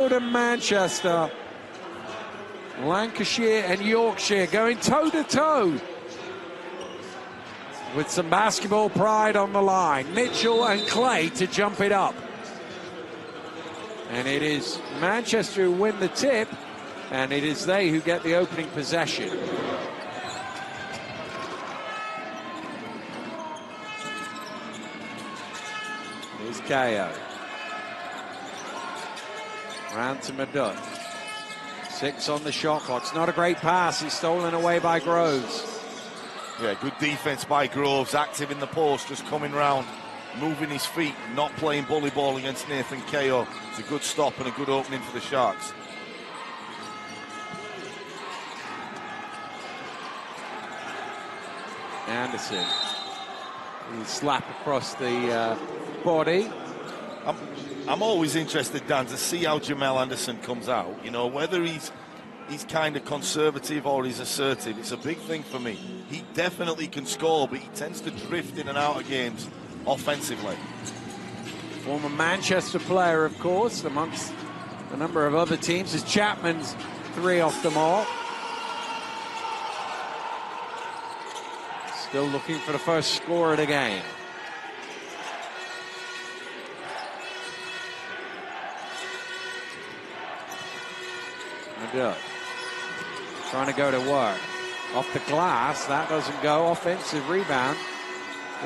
And Manchester, Lancashire and Yorkshire going toe-to-toe with some basketball pride on the line. Mitchell and Clay to jump it up. And it is Manchester who win the tip, and it is they who get the opening possession. Here's KO. Round to Madut. 6 on the shot clock. It's not a great pass. It's stolen away by Groves. Yeah, good defense by Groves. Active in the post, just coming round, moving his feet, not playing bully ball against Nathan KO. It's a good stop and a good opening for the Sharks. Anderson. He slap across the body. I'm always interested, Dan, to see how Jamel Anderson comes out. You know, whether he's kind of conservative or he's assertive. It's a big thing for me. He definitely can score, but he tends to drift in and out of games offensively. Former Manchester player, of course, amongst a number of other teams. As Chapman's 3 off the mark. Still looking for the first score of the game. Madut trying to go to work. Off the glass, that doesn't go. Offensive rebound.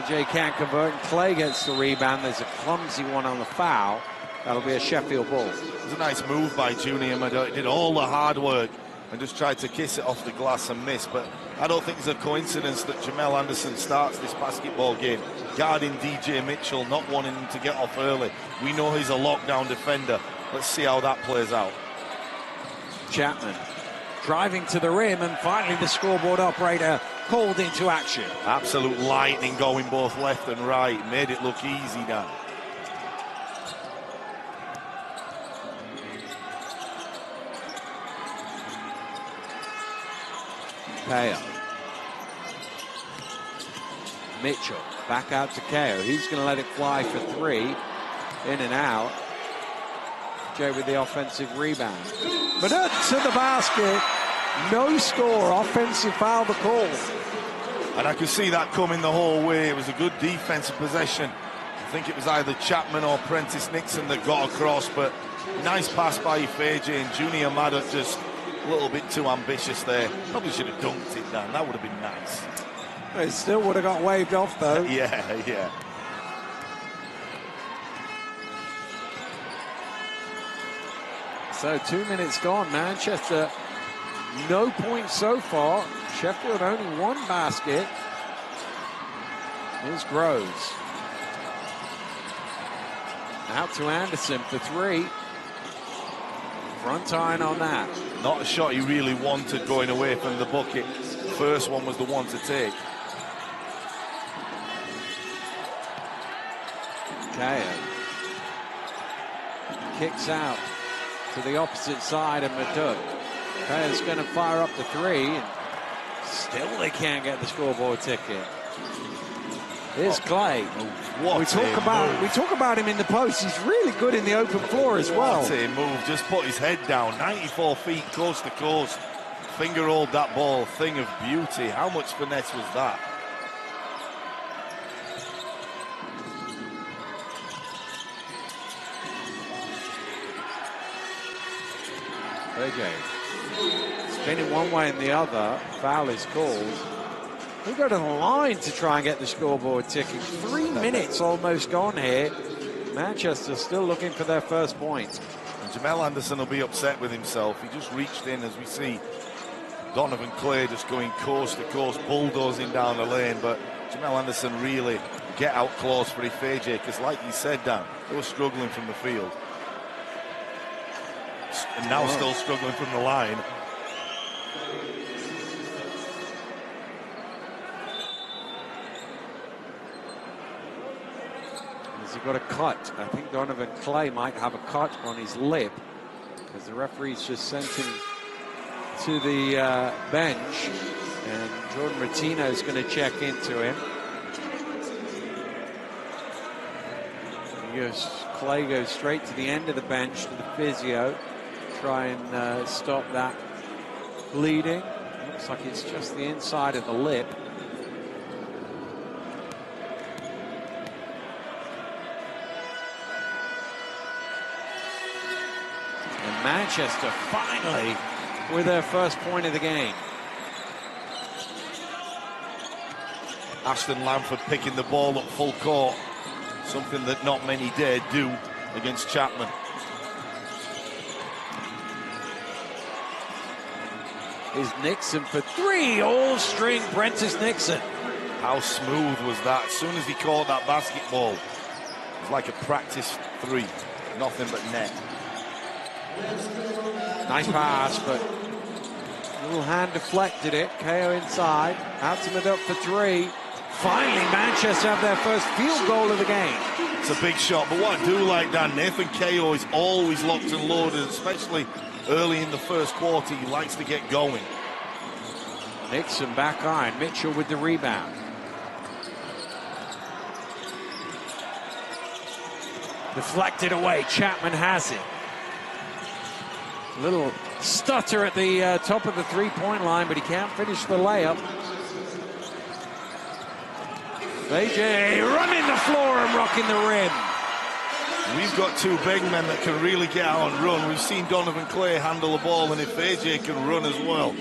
Jay can't convert, and Clay gets the rebound. There's a clumsy one on the foul. That'll be a Sheffield ball. It was a nice move by Junior Madut. He did all the hard work and just tried to kiss it off the glass and miss. But I don't think it's a coincidence that Jamel Anderson starts this basketball game guarding DJ Mitchell, not wanting him to get off early. We know he's a lockdown defender. Let's see how that plays out. Chapman driving to the rim, and finally the scoreboard operator called into action. Absolute lightning going both left and right. Made it look easy, Dan. KO. Mitchell back out to KO. He's going to let it fly for 3. In and out. Jay with the offensive rebound. Madut to the basket. No score. Offensive foul the call. And I could see that coming the whole way. It was a good defensive possession. I think it was either Chapman or Prentice Nixon that got across, but nice pass by Ifeji, and Junior Madut just a little bit too ambitious there. Probably should have dunked it down. That would have been nice. It still would have got waved off, though. Yeah. So 2 minutes gone. Manchester, no points so far. Sheffield only 1 basket. Here's Groves. Out to Anderson for 3. Front iron on that. Not a shot he really wanted going away from the bucket. First one was the one to take. KO kicks out to the opposite side of Madut. KO's going to fire up the 3. And still they can't get the scoreboard ticket. Here's Clay. We talk about him in the post. He's really good in the open floor as well. What a move. Just put his head down. 94 feet coast to coast. Finger rolled that ball. Thing of beauty. How much finesse was that? Okay. Spinning one way and the other. Foul is called. We go to the line to try and get the scoreboard ticket. 3 minutes almost gone here. Manchester still looking for their first point. And Jamel Anderson will be upset with himself. He just reached in, as we see Donovan Clay just going coast to coast, bulldozing down the lane. But Jamel Anderson really get out close for Ifeji, because like you said, Dan, they were struggling from the field. And now still struggling from the line. Has he got a cut? I think Donovan Clay might have a cut on his lip, because the referee's just sent him to the bench, and Jordan Martino is going to check into him. Clay goes straight to the end of the bench to the physio. Try and stop that bleeding. Looks like it's just the inside of the lip. And Manchester finally with their first point of the game. Ashton Langford picking the ball up full court. Something that not many dare do against Chapman. Is Nixon for three, all string Prentice Nixon. How smooth was that? As soon as he caught that basketball, it was like a practice three, nothing but net. Nice pass, but a little hand deflected it. KO inside, out to Maduk for three. Finally, Manchester have their first field goal of the game. It's a big shot, but what I do like, Dan, Nathan KO is always locked and loaded, especially early in the first quarter. He likes to get going. Nixon back iron, Mitchell with the rebound. Deflected away, Chapman has it. A little stutter at the top of the three-point line, but he can't finish the layup. AJ running the floor and rocking the rim. We've got two big men that can really get out and run. We've seen Donovan Clay handle the ball, and if AJ can run as well,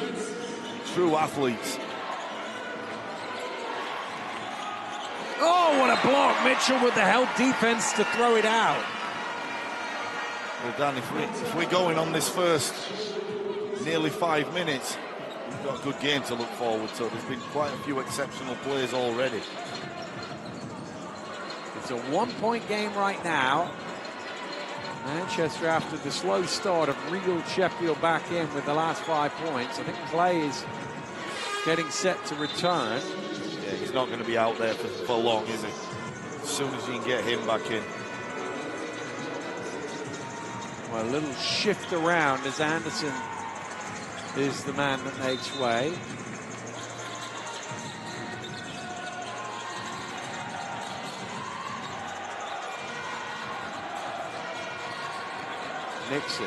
true athletes. Oh, what a block. Mitchell with the help defense to throw it out. Well, Dan, if we're going on this first nearly 5 minutes, we've got a good game to look forward to. There's been quite a few exceptional plays already. It's a one-point game right now. Manchester, after the slow start, have reeled Sheffield back in with the last 5 points. I think Clay is getting set to return. Yeah, he's not going to be out there for long, is he? As soon as you can get him back in. Well, a little shift around as Anderson is the man that makes way. Nixon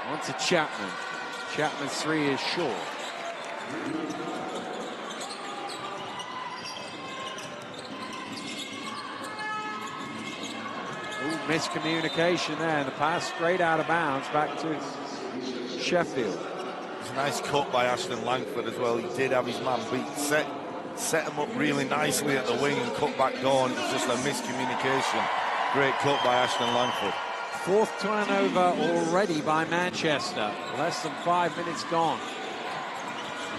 on to Chapman. Chapman's three is short. Ooh, miscommunication there, and the pass straight out of bounds back to Sheffield. It's a nice cut by Ashton Langford as well. He did have his man beat. Set him up really nicely at the wing and cut back down. It's just a miscommunication. Great cut by Ashton Langford. Fourth turnover already by Manchester. Less than 5 minutes gone.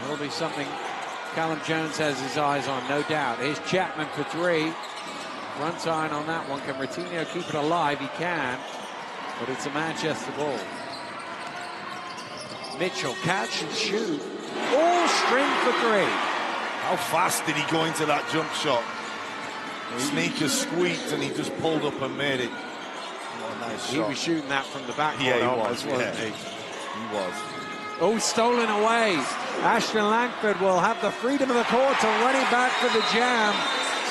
That'll be something Callum Jones has his eyes on, no doubt. Here's Chapman for three. Front iron on that one. Can Ratinho keep it alive? He can, but it's a Manchester ball. Mitchell, catch and shoot. All string for three. How fast did he go into that jump shot? Sneakers squeaked and he just pulled up and made it. Nice shot. He was shooting that from the back. Yeah, he was. Wasn't he? He was. Oh, stolen away. Ashton Langford will have the freedom of the court to run it back for the jam.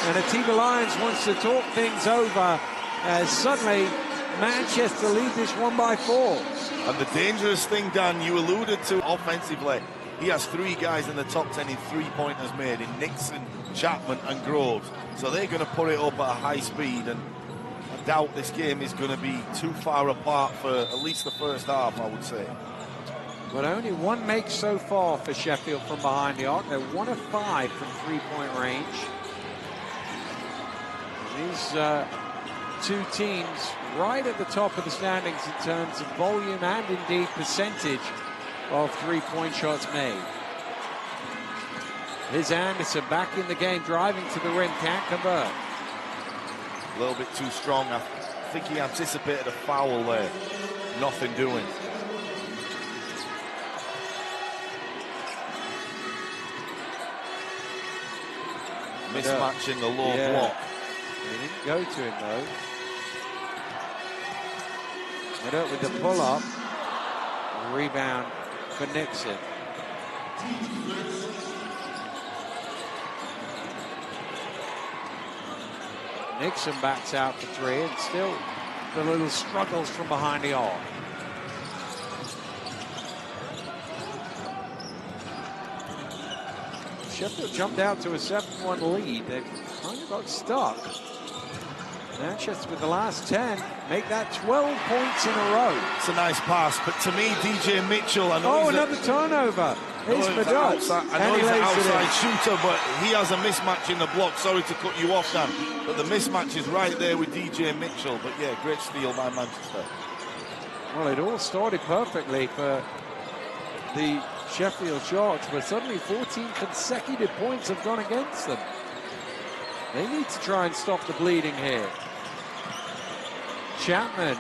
And Atiba Lyons wants to talk things over as suddenly Manchester lead this 1 by 4. And the dangerous thing, Dan, you alluded to offensively. He has 3 guys in the top 10 in three-pointers made in Nixon, Chapman and Groves. So they're going to put it up at a high speed, and I doubt this game is going to be too far apart for at least the first half, I would say. But only one make so far for Sheffield from behind the arc. They're 1 of 5 from three-point range. These two teams right at the top of the standings in terms of volume and indeed percentage of three-point shots made. Here's Anderson back in the game, driving to the rim, can't convert. A little bit too strong. I think he anticipated a foul there. Nothing doing. Mismatching the low block. They didn't go to him though. Went up with the pull-up. Rebound for Nixon. Nixon backs out for three, and still the little struggles from behind the arc. Sheffield jumped out to a 7-1 lead. They've kind of got stuck. Manchester with the last 10 make that 12 points in a row. It's a nice pass, but to me, DJ Mitchell, I know another turnover. Here's Madot. I know he's an outside shooter, but he has a mismatch in the block. Sorry to cut you off, Dan, but the mismatch is right there with DJ Mitchell. But yeah, great steal by Manchester. Well, it all started perfectly for the Sheffield Sharks, but suddenly 14 consecutive points have gone against them. They need to try and stop the bleeding here. Chapman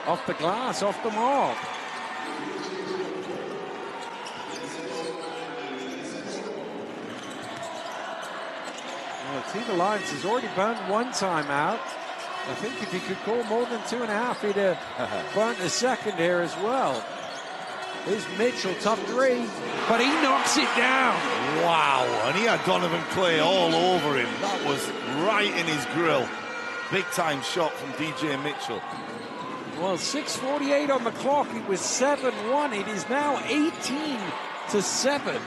off the glass, off the mark. Well, Tina Lyons has already burned one timeout. I think if he could call more than 2.5, he'd have burnt the second here as well. Here's Mitchell, tough three, but he knocks it down. Wow, and he had Donovan Clay all over him. That was right in his grill. Big time shot from DJ Mitchell. Well, 6:48 on the clock. It was 7-1. It is now 18-7.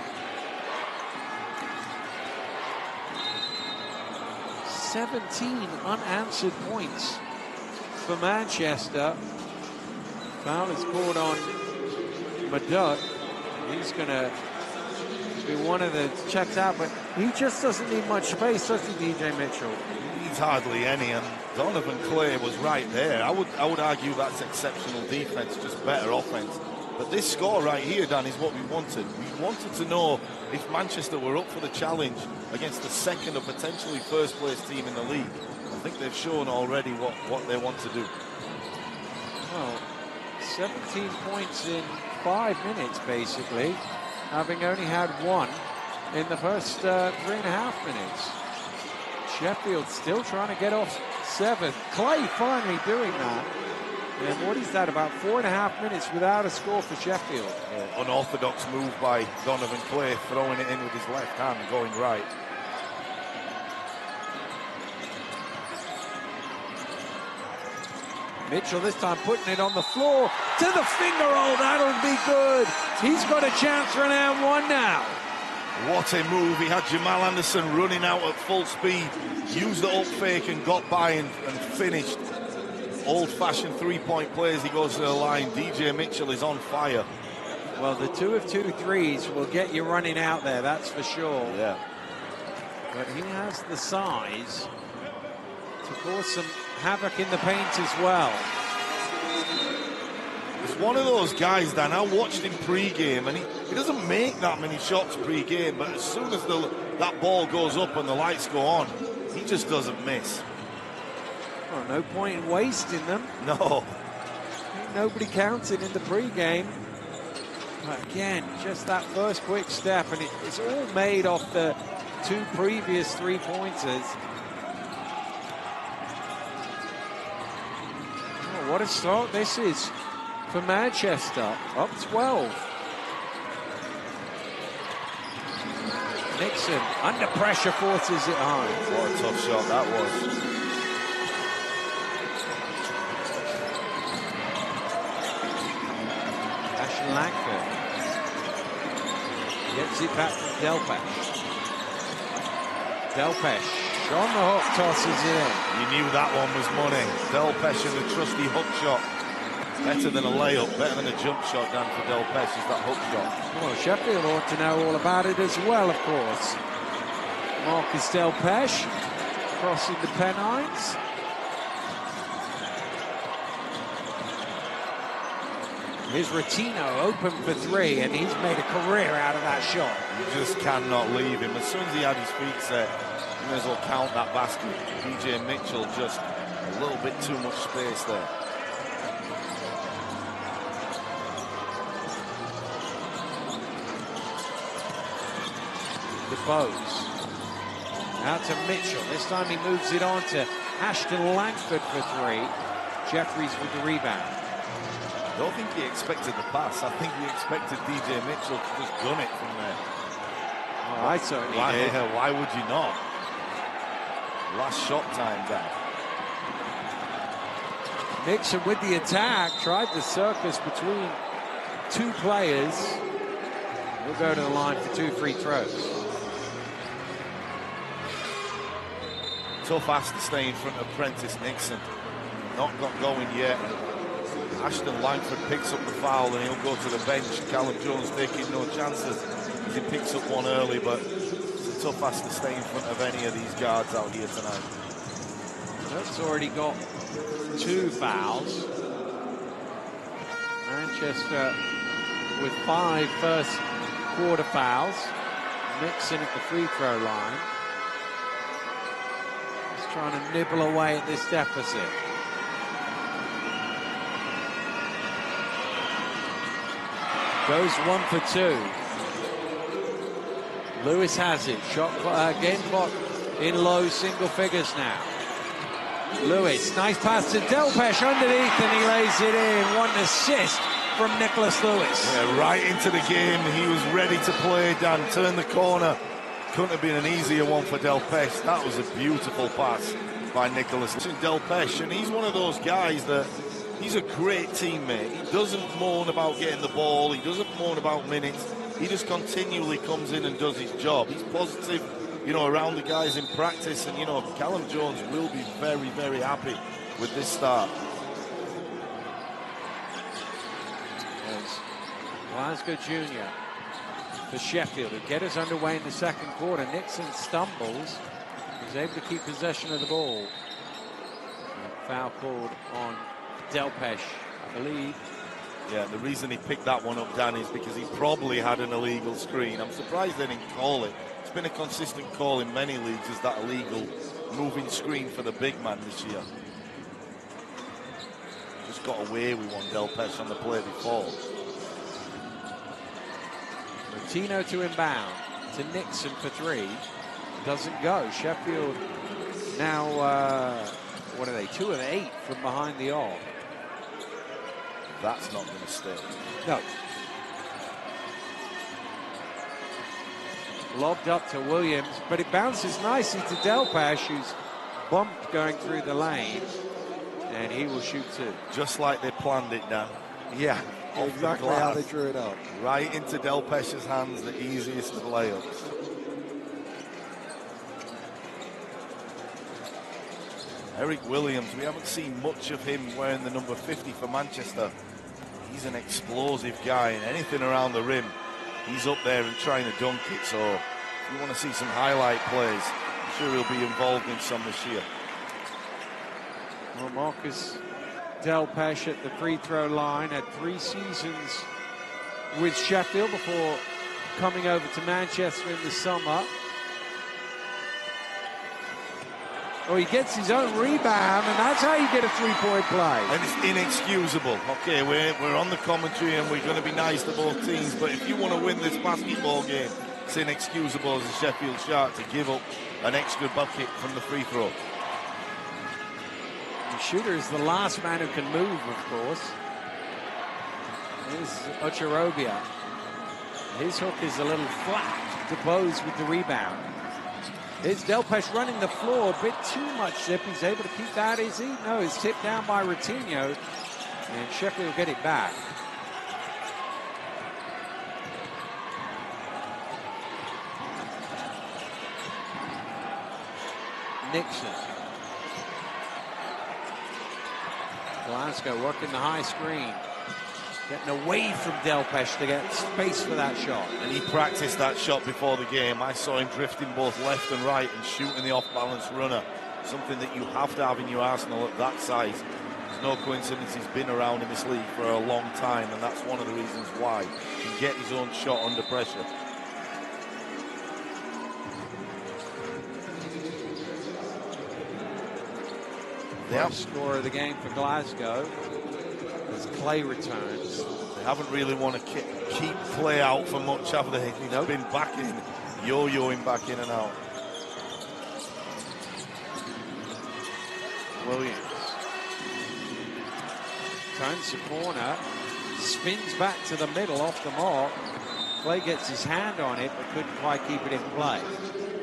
17 unanswered points for Manchester. Foul is called on Madot. He's going to be one of the checked out, but he just doesn't need much space, does he, DJ Mitchell? He needs hardly any, and Donovan Clay was right there. I would argue that's exceptional defense, just better offense. But this score right here, Dan, is what we wanted. We wanted to know if Manchester were up for the challenge against the second or potentially first place team in the league. I think they've shown already what they want to do. Well, 17 points in 5 minutes, basically, having only had one in the first 3.5 minutes. Sheffield still trying to get off 7. Clay finally doing that. And what is that, about 4.5 minutes without a score for Sheffield? Unorthodox move by Donovan Clay, throwing it in with his left hand, going right. Mitchell this time putting it on the floor to the finger roll. That'll be good. He's got a chance for an and one now. What a move. He had Jamal Anderson running out at full speed, used the up fake and got by and finished. Old-fashioned three-point plays. He goes to the line. DJ Mitchell is on fire. Well, the 2 of 2 threes will get you running out there, that's for sure. Yeah. But he has the size to cause some havoc in the paint as well. He's one of those guys, Dan. I watched him pre-game, and he doesn't make that many shots pre-game, but as soon as that ball goes up and the lights go on, he just doesn't miss. Well, no point in wasting them. No. Nobody counted in the pre-game. But again, just that first quick step, and it's all made off the 2 previous 3-pointers. Oh, what a start this is for Manchester, up 12. Nixon, under pressure, forces it home. What a tough shot that was. Langford gets it back from Delpesh. Delpesh on the hook, tosses it in. You knew that one was money. Delpesh and the trusty hook shot. Better than a layup, better than a jump shot, Dan, for Delpesh is that hook shot. Well, Sheffield ought to know all about it as well, of course. Marcus Delpesh crossing the Pennines. Here's Ratino open for 3, and he's made a career out of that shot. You just cannot leave him. As soon as he had his feet set, you may as well count that basket. DJ Mitchell just a little bit too much space there. The Bows. Out to Mitchell. This time he moves it on to Ashton Langford for 3. Jeffries with the rebound. I don't think he expected the pass. I think he expected DJ Mitchell to just gun it from there. Oh, I certainly did. Why would you not? Last shot time, Dan. Nixon with the attack, tried the circus between two players. We'll go to the line for 2 free throws. Tough ass to stay in front of Prentice Nixon. Not got going yet. Ashton Langford picks up the foul and he'll go to the bench. Callum Jones taking no chances as he picks up one early, but it's a tough ass to stay in front of any of these guards out here tonight. That's already got 2 fouls. Manchester with 5 first quarter fouls. Nixon at the free throw line. Just trying to nibble away at this deficit. Goes 1 for 2. Lewis has it. Shot game clock in low single figures now. Lewis, nice pass to Delpesh underneath, and he lays it in. 1 assist from Nicholas Lewis. Yeah, right into the game. He was ready to play, Dan. Turned the corner. Couldn't have been an easier one for Delpesh. That was a beautiful pass by Nicholas Delpesh, and he's one of those guys that he's a great teammate. He doesn't moan about getting the ball. He doesn't moan about minutes. He just continually comes in and does his job. He's positive, you know, around the guys in practice, and, you know, Callum Jones will be very, very happy with this start. As Glasgow Junior for Sheffield, who get us underway in the second quarter. Nixon stumbles. He's able to keep possession of the ball. And foul called on Delpesh, I believe. Yeah, the reason he picked that one up, Dan, is because he probably had an illegal screen. I'm surprised they didn't call it. It's been a consistent call in many leagues, is that illegal moving screen for the big man this year. Just got away with one, Delpesh, on the play before. Martino to inbound to Nixon for 3. Doesn't go. Sheffield now, what are they, 2 of 8 from behind the arc. That's not going to stay. No. Lobbed up to Williams, but it bounces nicely to Delpesh, who's bumped going through the lane, and he will shoot 2. Just like they planned it, Dan. Yeah, exactly how they drew it up. Right into Delpesh's hands, the easiest of layups. Eric Williams, we haven't seen much of him wearing the number 50 for Manchester. He's an explosive guy, and anything around the rim, he's up there and trying to dunk it. So if you want to see some highlight plays, I'm sure he'll be involved in some this year. Well, Marcus Delpesh at the free throw line had 3 seasons with Sheffield before coming over to Manchester in the summer. Oh, he gets his own rebound, and that's how you get a 3-point play. And it's inexcusable. Okay, we're on the commentary and we're going to be nice to both teams, but if you want to win this basketball game, it's inexcusable as a Sheffield Shark to give up an extra bucket from the free throw. The shooter is the last man who can move, of course. Here's Ocharobia. His hook is a little flat to Bose with the rebound. Here's Delpesh running the floor, a bit too much zip. He's able to keep that, is he? No, it's tipped down by Ratinho, and Sheffield will get it back. Nixon. Glasgow working the high screen. Getting away from Delpesh to get space for that shot. And he practiced that shot before the game. I saw him drifting both left and right and shooting the off-balance runner. Something that you have to have in your arsenal at that size. It's no coincidence he's been around in this league for a long time, and that's one of the reasons why he can get his own shot under pressure. The outscorer of the game for Glasgow as Clay returns. They haven't really want to keep Clay out for much, have they? He's been back in, yo-yoing back in and out. Williams turns the corner, spins back to the middle off the mark. Clay gets his hand on it, but couldn't quite keep it in play.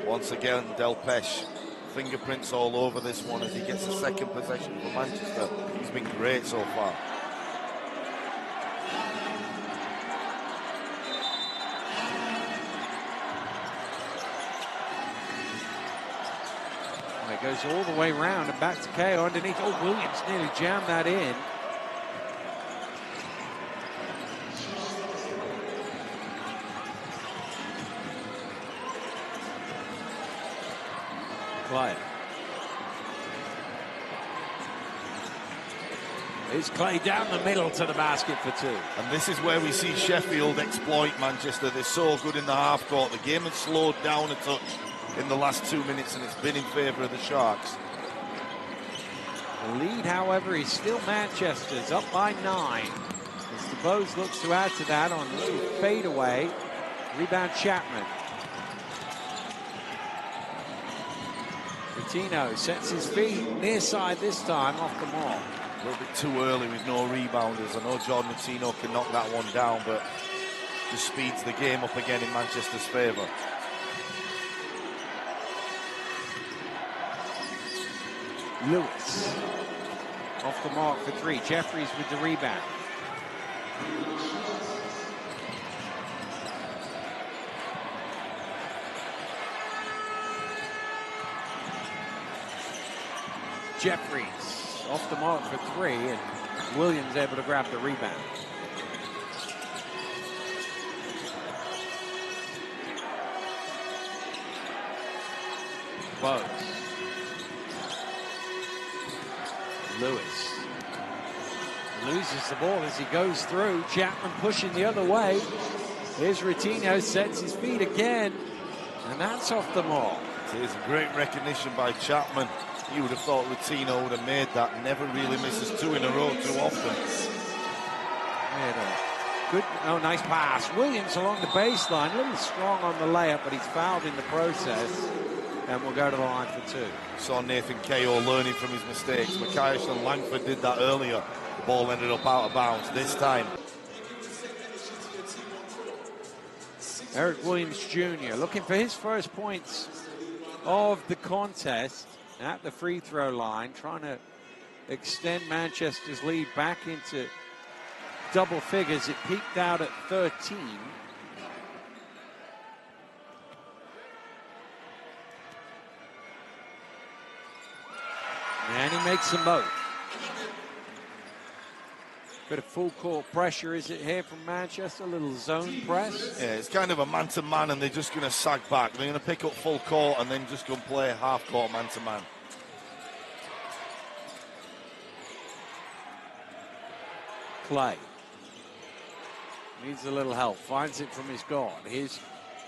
Once again, Delpesh fingerprints all over this one as he gets a second possession for Manchester. He's been great so far. It goes all the way round and back to KO underneath. Oh, Williams nearly jammed that in. Clay. It's Clay down the middle to the basket for two. And this is where we see Sheffield exploit Manchester. They're so good in the half court. The game has slowed down a touch in the last 2 minutes, and it's been in favour of the Sharks. The lead, however, is still Manchester's, up by 9. As DeBose looks to add to that on a little fadeaway. Rebound Chapman. Coutinho sets his feet near side this time, off the mark. A little bit too early with no rebounders. I know Jordan Coutinho can knock that one down, but just speeds the game up again in Manchester's favour. Lewis off the mark for 3. Jeffries with the rebound. Jeffries off the mark for 3, and Williams able to grab the rebound. Bose. Lewis loses the ball as he goes through. Chapman pushing the other way. Here's Coutinho, sets his feet again, and that's off the mark. It is great recognition by Chapman. You would have thought Coutinho would have made that. Never really misses 2 in a row too often. Good, oh, nice pass. Williams along the baseline, a little strong on the layup, but he's fouled in the process. And we'll go to the line for 2. Saw Nathan KO learning from his mistakes. Macias and Langford did that earlier. The ball ended up out of bounds this time. Eric Williams Jr. looking for his first points of the contest at the free throw line, trying to extend Manchester's lead back into double figures. It peaked out at 13. And he makes them both. Bit of full court pressure, is it here from Manchester? A little zone press. Yeah, it's kind of a man-to-man, and they're just going to sag back. They're going to pick up full court and then just go and play half-court man-to-man. Clay. Needs a little help. Finds it from his guard. Here's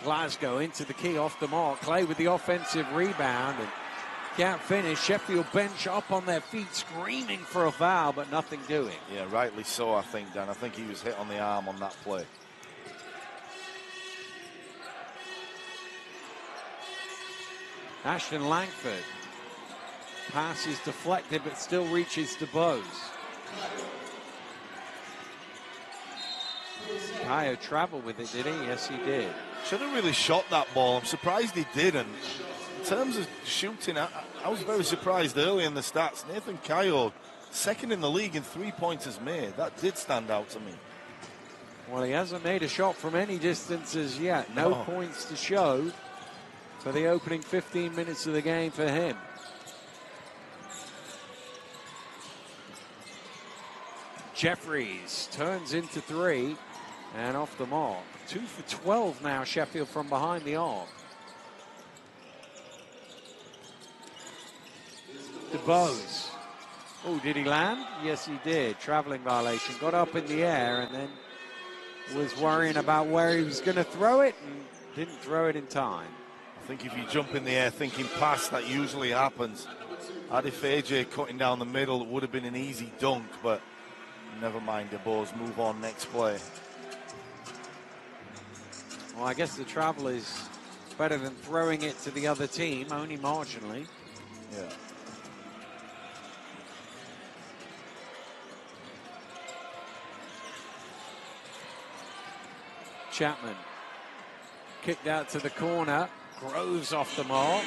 Glasgow into the key off the mark. Clay with the offensive rebound. And can't finish. Sheffield bench up on their feet, screaming for a foul, but nothing doing. Yeah, rightly so, I think, Dan. I think he was hit on the arm on that play. Ashton Langford. Pass is deflected, but still reaches DeBose. Kyle traveled with it, did he? Yes, he did. Should have really shot that ball. I'm surprised he didn't. In terms of shooting, I was very surprised early in the stats. Nathan Kyle, second in the league in 3-pointers made. That did stand out to me. Well, he hasn't made a shot from any distance as yet. No points to show for the opening 15 minutes of the game for him. Jeffries turns into 3 and off the mark. 2 for 12 now, Sheffield from behind the arc. DeBose. Oh, did he land? Yes, he did. Traveling violation. Got up in the air and then was worrying about where he was going to throw it and didn't throw it in time. I think if you jump in the air thinking pass, that usually happens. Adif AJ cutting down the middle, it would have been an easy dunk, but never mind, DeBose. Move on, next play. Well, I guess the travel is better than throwing it to the other team, only marginally. Yeah. Chapman kicked out to the corner. Groves off the mark.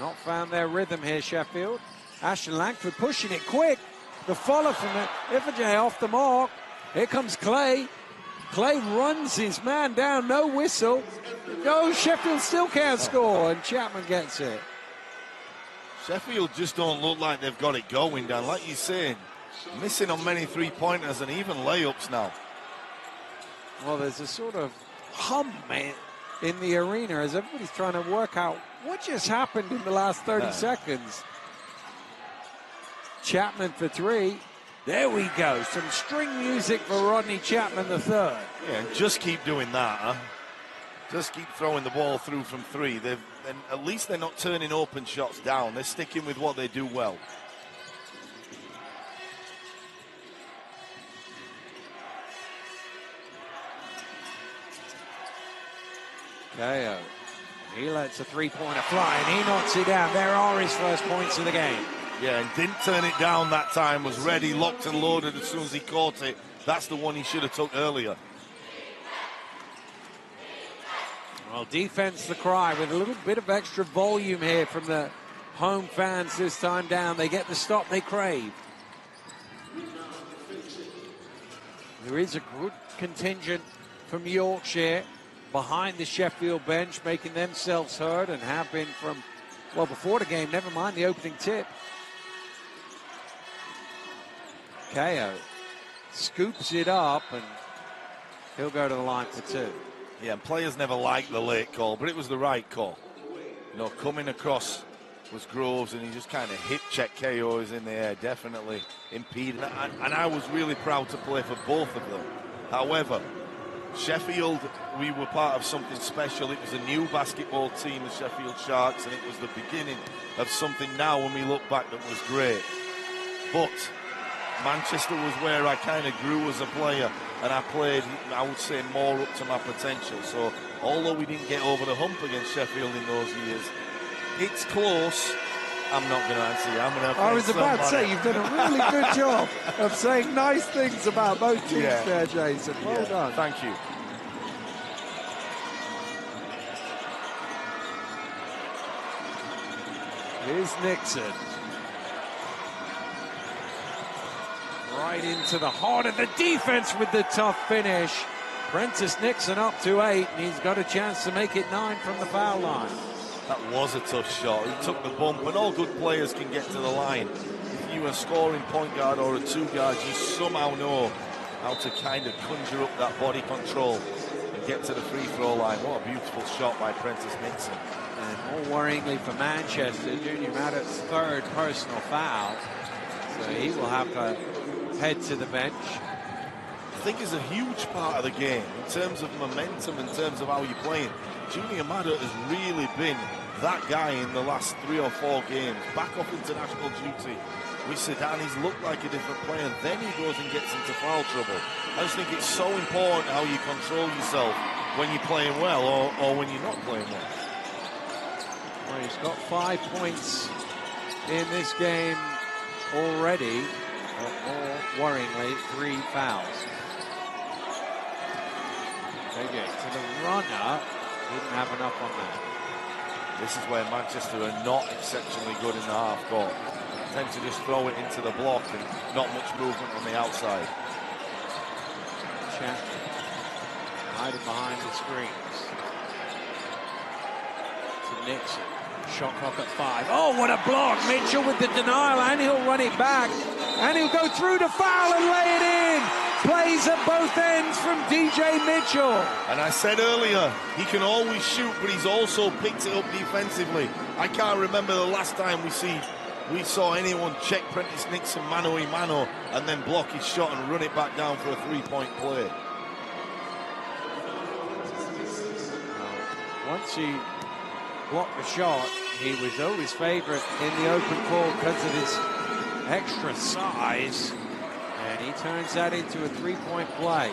Not found their rhythm here, Sheffield. Ashton Langford pushing it quick. The follow from it. Ifajay off the mark. Here comes Clay. Clay runs his man down, no whistle. No, Sheffield still can't score, and Chapman gets it. Sheffield just don't look like they've got it going, Dan. Like you're saying, missing on many three-pointers and even layups now. Well, there's a sort of hum in the arena as everybody's trying to work out what just happened in the last 30 seconds. Chapman for three. There we go. Some string music for Rodney Chapman III. Yeah, and just keep doing that, huh? Just keep throwing the ball through from three. At least they're not turning open shots down. They're sticking with what they do well. KO. He lets a three-pointer fly, and he knocks it down. There are his first points of the game. Yeah, and didn't turn it down that time. Was ready, locked and loaded as soon as he caught it. That's the one he should have took earlier. Well, defense the cry with a little bit of extra volume here from the home fans this time down. They get the stop they crave. There is a good contingent from Yorkshire behind the Sheffield bench, making themselves heard and have been from, well, before the game, never mind the opening tip. KO scoops it up, and he'll go to the line for two. Yeah, and players never like the late call, but it was the right call. You know, coming across was Groves, and he just kind of hip-check KOs in the air, definitely impeded. And I was really proud to play for both of them. However, Sheffield, we were part of something special. It was a new basketball team, the Sheffield Sharks, and it was the beginning of something now when we look back that was great. But Manchester was where I kind of grew as a player, and I played, I would say, more up to my potential. So although we didn't get over the hump against Sheffield in those years, it's close. I'm not going to answer you. I'm going to. I was about to say, you've done a really good job of saying nice things about both teams there, Jason. Well done. Thank you. Here's Nixon. Right into the heart of the defense with the tough finish. Prentice Nixon up to 8, and he's got a chance to make it 9 from the foul line. That was a tough shot. He took the bump, and all good players can get to the line. If you are a scoring point guard or a two guard, you somehow know how to kind of conjure up that body control and get to the free throw line. What a beautiful shot by Prentice Nixon. And more worryingly for Manchester, Junior Maddox's third personal foul. So he will have to head to the bench. I think is a huge part of the game in terms of momentum, in terms of how you're playing. Junior Maddox has really been that guy in the last 3 or 4 games. Back off international duty with Sudan, he's looked like a different player. Then he goes and gets into foul trouble. I just think it's so important how you control yourself when you're playing well or when you're not playing well. Well, he's got 5 points in this game already. But more worryingly, 3 fouls. Okay, to the runner, didn't have enough on that. This is where Manchester are not exceptionally good in the half court. Tend to just throw it into the block and not much movement on the outside. Chapman hiding behind the screens. To Nixon. Shot clock at 5. Oh, what a block! Mitchell with the denial, and he'll run it back. And he'll go through the foul and lay it in. Plays at both ends from DJ Mitchell. And I said earlier, he can always shoot, but he's also picked it up defensively. I can't remember the last time we saw anyone check Prentice Nixon mano-a-mano and then block his shot and run it back down for a 3-point play. Once he blocked the shot, he was always favourite in the open court because of his extra size. And he turns that into a 3-point play.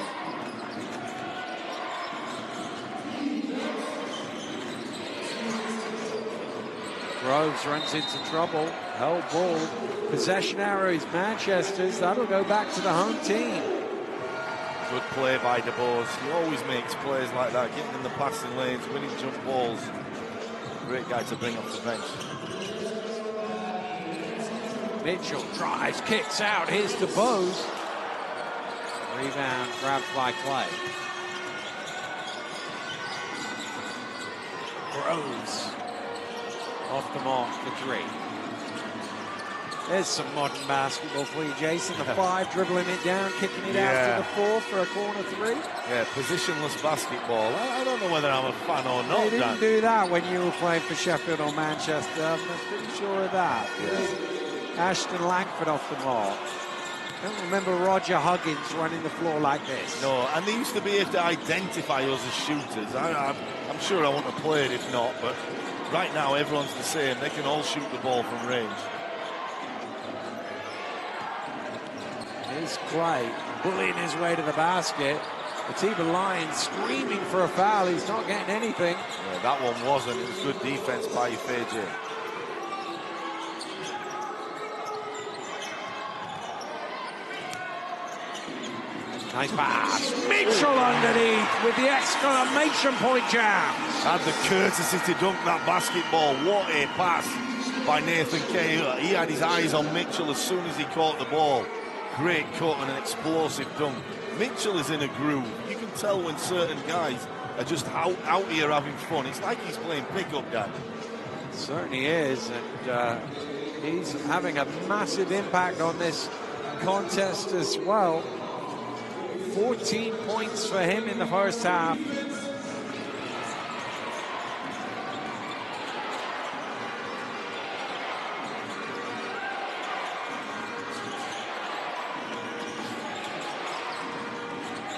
Groves runs into trouble. Held ball. Possession arrow is Manchester's. That'll go back to the home team. Good play by DeBose. He always makes plays like that, getting in the passing lanes, winning jump balls. great guy to bring off the bench. Mitchell drives, kicks out. Here's DeBose. Rebound grabbed by Clay. Groves off the mark for three. There's some modern basketball for you, Jason. The 5 dribbling it down, kicking it out to the 4 for a corner 3. Yeah, positionless basketball. I don't know whether I'm a fan or not. They didn't do that when you were playing for Sheffield or Manchester. I'm pretty sure of that. Yeah. Ashton Langford off the mark. I don't remember Roger Huggins running the floor like this. No, and they used to be able to identify us as shooters. I'm sure I wouldn't have played if not, but right now everyone's the same. They can all shoot the ball from range. Here's Clay bullying his way to the basket. Atiba Lyons screaming for a foul. He's not getting anything. Yeah, that one wasn't. It was good defense by FAJ. Nice pass. Mitchell underneath with the exclamation point jam. Had the courtesy to dunk that basketball. What a pass by Nathan Kay. He had his eyes on Mitchell as soon as he caught the ball. Great cut and an explosive dunk. Mitchell is in a groove. You can tell when certain guys are just out here having fun. It's like he's playing pickup, Dan. Certainly is, and he's having a massive impact on this contest as well. 14 points for him in the first half.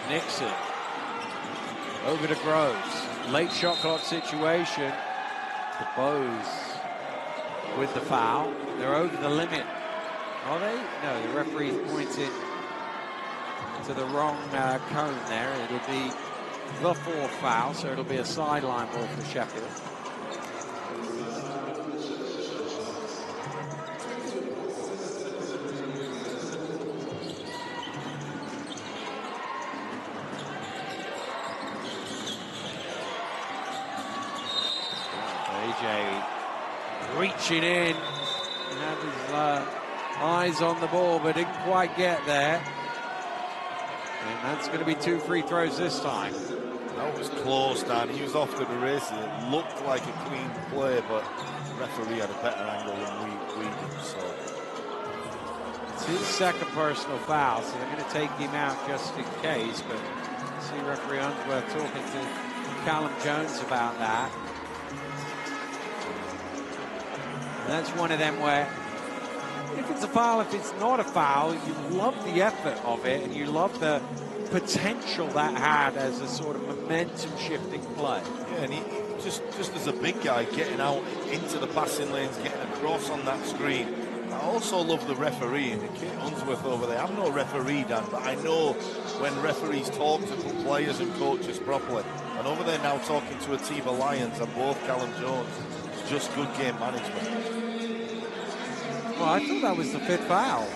Nixon over to Groves. Late shot clock situation. The Bows with the foul. They're over the limit. Are they? No, the referee pointed to the wrong cone there. It'll be the 4th foul, so it'll be a sideline ball for Sheffield. AJ reaching in, had his eyes on the ball, but didn't quite get there. And that's going to be 2 free throws this time. That was close, Dan. He was off to the races. It looked like a clean play, but the referee had a better angle than we did. So it's his 2nd personal foul, so they're going to take him out just in case. But see referee Unsworth talking to Callum Jones about that. And that's one of them where if it's a foul, if it's not a foul, you love the effort of it and you love the potential that had as a sort of momentum-shifting play. Yeah, and he just as a big guy getting out into the passing lanes, getting across on that screen. I also love the referee, and Kate Unsworth over there. I'm no referee, Dan, but I know when referees talk to players and coaches properly. And over there now talking to Atiba Lyons and both Callum Jones. Just good game management. Well, I thought that was the 5th foul.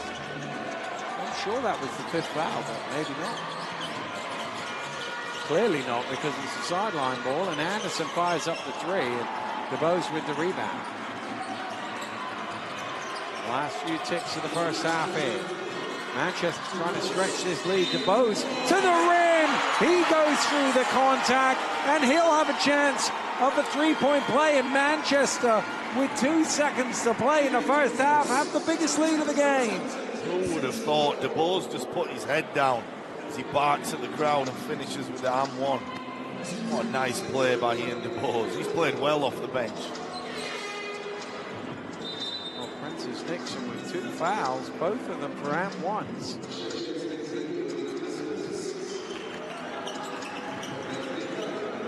I'm sure that was the 5th foul, but maybe not. Clearly not, because it's a sideline ball, and Anderson fires up the 3, and DeBose with the rebound. Last few ticks of the first half here. Manchester trying to stretch this lead. DeBose to the rim. He goes through the contact, and he'll have a chance of a 3-point play in Manchester with 2 seconds to play in the first half, have the biggest lead of the game. Who would have thought? DeBose just put his head down as he barks at the crowd and finishes with the &1. What a nice play by Ian DeBose. He's played well off the bench. Well, Francis Nixon with 2 fouls, both of them for &1s.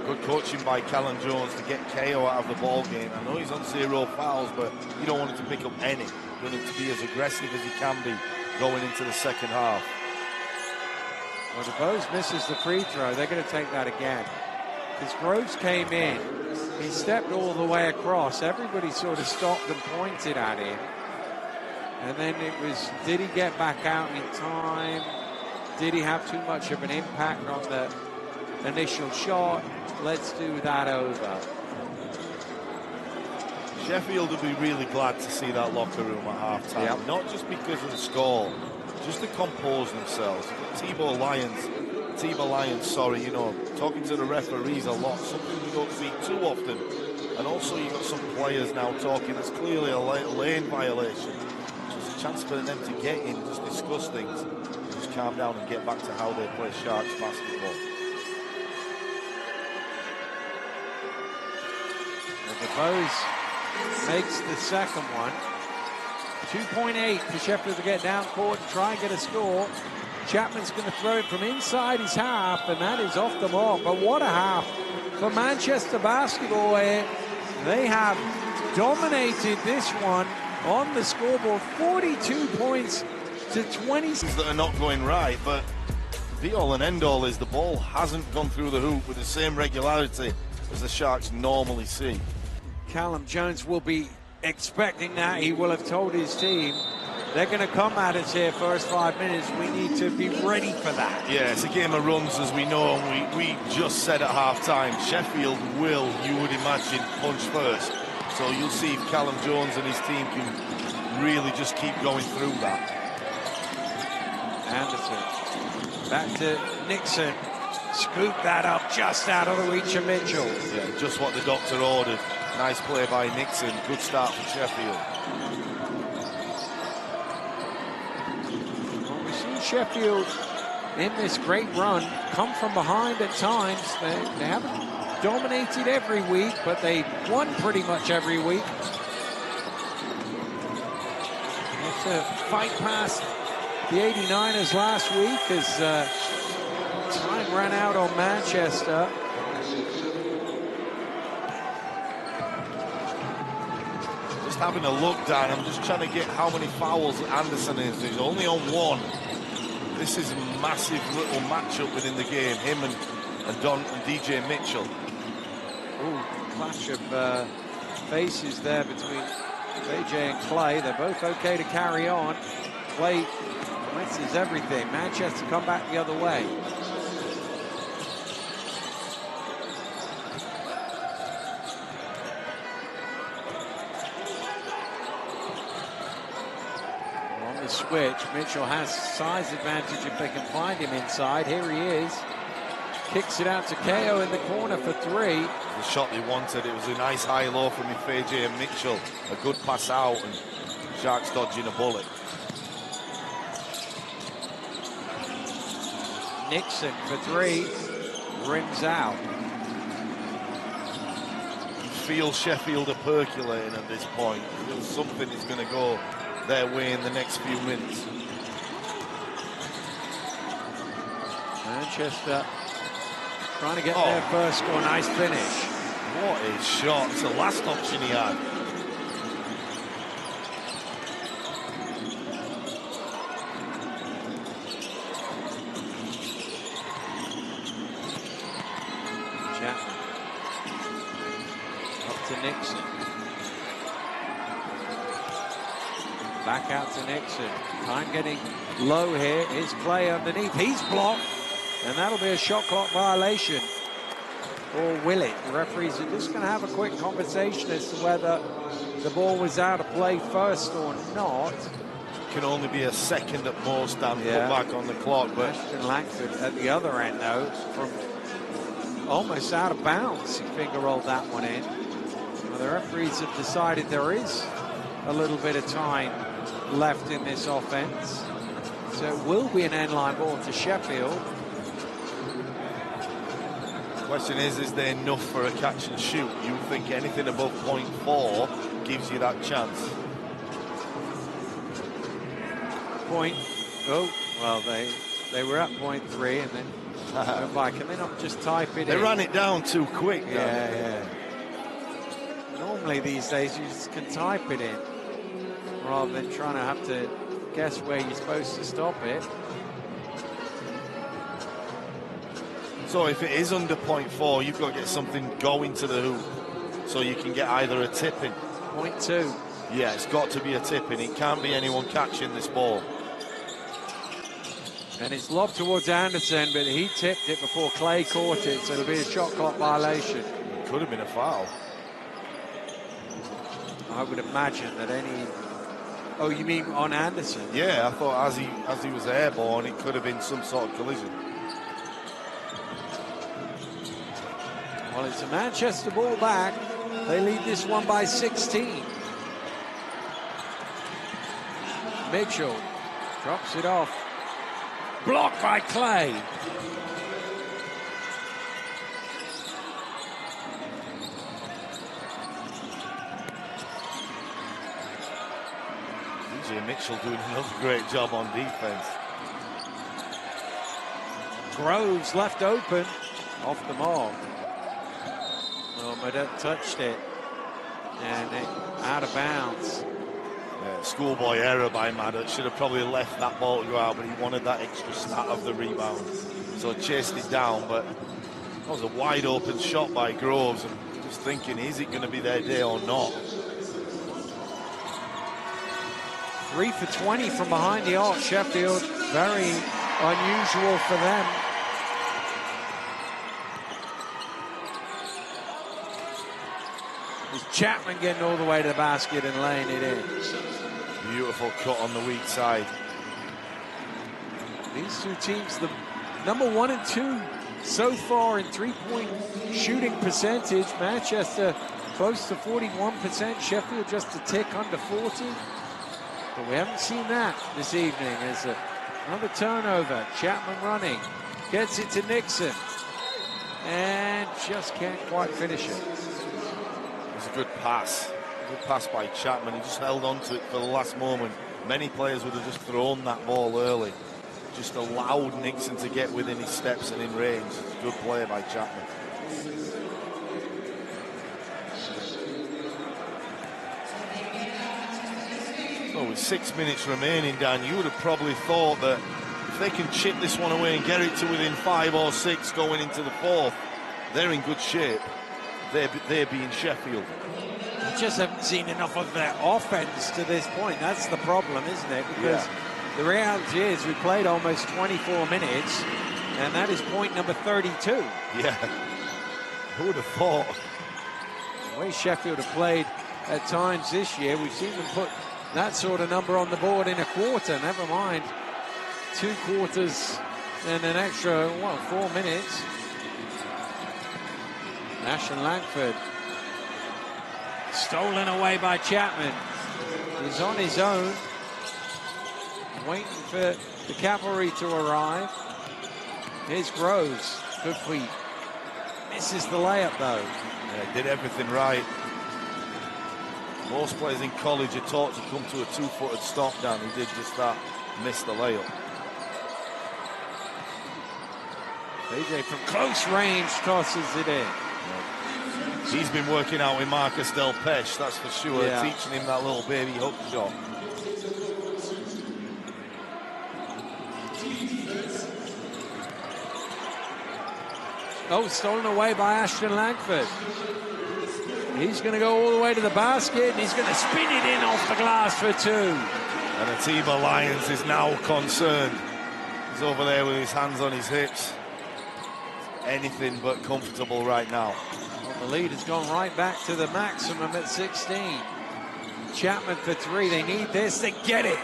Good coaching by Callum Jones to get KO out of the ball game. I know he's on 0 fouls, but you don't want him to pick up any. You want him to be as aggressive as he can be going into the second half. Well, DeBose misses the free throw. They're going to take that again. Because Groves came in, he stepped all the way across. Everybody sort of stopped and pointed at him. And then it was, did he get back out in time? Did he have too much of an impact on the initial shot? Let's do that over. Sheffield will be really glad to see that locker room at half-time. Yep. Not just because of the score, just to compose themselves. T-Ball Lions, sorry, you know, talking to the referees a lot, something we don't see too often. And also you've got some players now talking, there's clearly a lane violation. So it's a chance for them to get in, just discuss things, just calm down and get back to how they play Sharks basketball. DeBose makes the second one. 2.8 for Sheffield to get down court and try and get a score. Chapman's going to throw it from inside his half, and that is off the mark. But what a half for Manchester Basketball. They have dominated this one on the scoreboard. 42 points to 20. That are not going right, but the all and end all is the ball hasn't gone through the hoop with the same regularity as the Sharks normally see. Callum Jones will be expecting that. He will have told his team they're going to come at us here first 5 minutes. We need to be ready for that. Yeah, it's a game of runs, as we know, and we just said at half-time, Sheffield will, you would imagine, punch first. So you'll see if Callum Jones and his team can really just keep going through that. Anderson, back to Nixon. Scoop that up just out of the reach of Mitchell. Yeah, just what the doctor ordered. Nice play by Nixon. Good start for Sheffield. Well, we've seen Sheffield in this great run come from behind at times. They haven't dominated every week, but they won pretty much every week. Have to fight past the 89ers last week as time ran out on Manchester. Just having a look, Dan, I'm just trying to get how many fouls Anderson is. He's only on one. This is a massive little matchup within the game, him and Don and DJ Mitchell. Ooh, clash of faces there between AJ and Clay. They're both okay to carry on. Clay messes everything. Manchester come back the other way. Switch. Mitchell has size advantage if they can find him inside. Here he is. Kicks it out to KO in the corner for three. The shot they wanted. It was a nice high-low from AJ and Mitchell. A good pass out, and Sharks dodging a bullet. Nixon for three. Rims out. You feel Sheffield are percolating at this point. You feel something is going to go their way in the next few minutes. Manchester trying to get their first score. Nice finish. What a shot. It's the last option he had. Chapman. Up to Nixon. Back out to Nixon. Time getting low here. Is Clay underneath. He's blocked. And that'll be a shot clock violation. Or will it? The referees are just going to have a quick conversation as to whether the ball was out of play first or not. Can only be a second at most, Dan, put back on the clock. But Ashton Langford at the other end, though, from almost out of bounds. He finger rolled that one in. Well, the referees have decided there is a little bit of time left in this offense. So it will be an end-line ball to Sheffield. the question is there enough for a catch and shoot? You think anything above 0.4 gives you that chance? Well, they were at 0.3 and then went back. Can they not just type it in? They ran it down too quick. Yeah. Normally these days you just can type it in rather than trying to have to guess where you're supposed to stop it. So if it is under 0.4, you've got to get something going to the hoop so you can get either a tip in. 0.2. Yeah, it's got to be a tip in. It can't be anyone catching this ball. And it's lobbed towards Anderson, but he tipped it before Clay caught it, so it'll be a shot clock violation. It could have been a foul. I would imagine that any... Oh, you mean on Anderson? Yeah, I thought as he was airborne, it could have been some sort of collision. Well, it's a Manchester ball back. They lead this one by 16. Mitchell drops it off. Blocked by Clay. Mitchell doing another great job on defense. Groves left open, off the mark. Well, Madut touched it, and it out of bounds. Yeah, schoolboy error by Madut. Should have probably left that ball to go out, but he wanted that extra start of the rebound, so chased it down. But that was a wide open shot by Groves, and just thinking, is it going to be their day or not? 3 for 20 from behind the arc. Sheffield, very unusual for them. Is Chapman getting all the way to the basket and laying it in. Beautiful cut on the weak side. These two teams, the number 1 and 2 so far in three-point shooting percentage. Manchester close to 41%. Sheffield just a tick under 40. But we haven't seen that this evening. There's another turnover. Chapman running. Gets it to Nixon. And just can't quite finish it. It was a good pass. Good pass by Chapman. He just held on to it for the last moment. Many players would have just thrown that ball early. Just allowed Nixon to get within his steps and in range. Good play by Chapman. So with 6 minutes remaining, Dan, you would have probably thought that if they can chip this one away and get it to within 5 or 6 going into the fourth, they're in good shape. They're being Sheffield. We just haven't seen enough of their offense to this point. That's the problem, isn't it? Because the reality is we played almost 24 minutes, and that is point number 32. Yeah. Who would have thought? The way Sheffield have played at times this year, we've seen them put that sort of number on the board in a quarter, never mind 2 quarters and an extra, 4 minutes. Ashton Langford stolen away by Chapman. He's on his own, waiting for the cavalry to arrive. Here's Groves, good feet. Misses the layup though. Yeah, did everything right. Most players in college are taught to come to a 2-footed stop down. He did just that, missed the layup. AJ from close range tosses it in. He's been working out with Marcus Del Pesh, that's for sure, teaching him that little baby hook shot. Oh, stolen away by Ashton Langford. He's going to go all the way to the basket, and he's going to spin it in off the glass for 2. And Atiba Lyons is now concerned. He's over there with his hands on his hips. Anything but comfortable right now. Well, the lead has gone right back to the maximum at 16. Chapman for 3. They need this. They get it.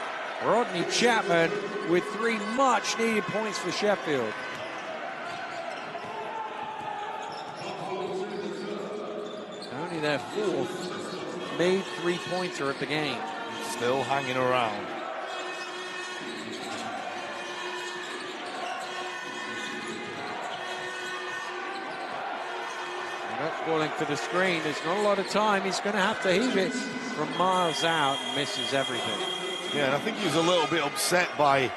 Rodney Chapman with 3 much-needed points for Sheffield. Only their 4th made 3-pointer of the game. Still hanging around. Calling for the screen. There's not a lot of time. He's going to have to heave it from miles out and misses everything. Yeah, and I think he was a little bit upset by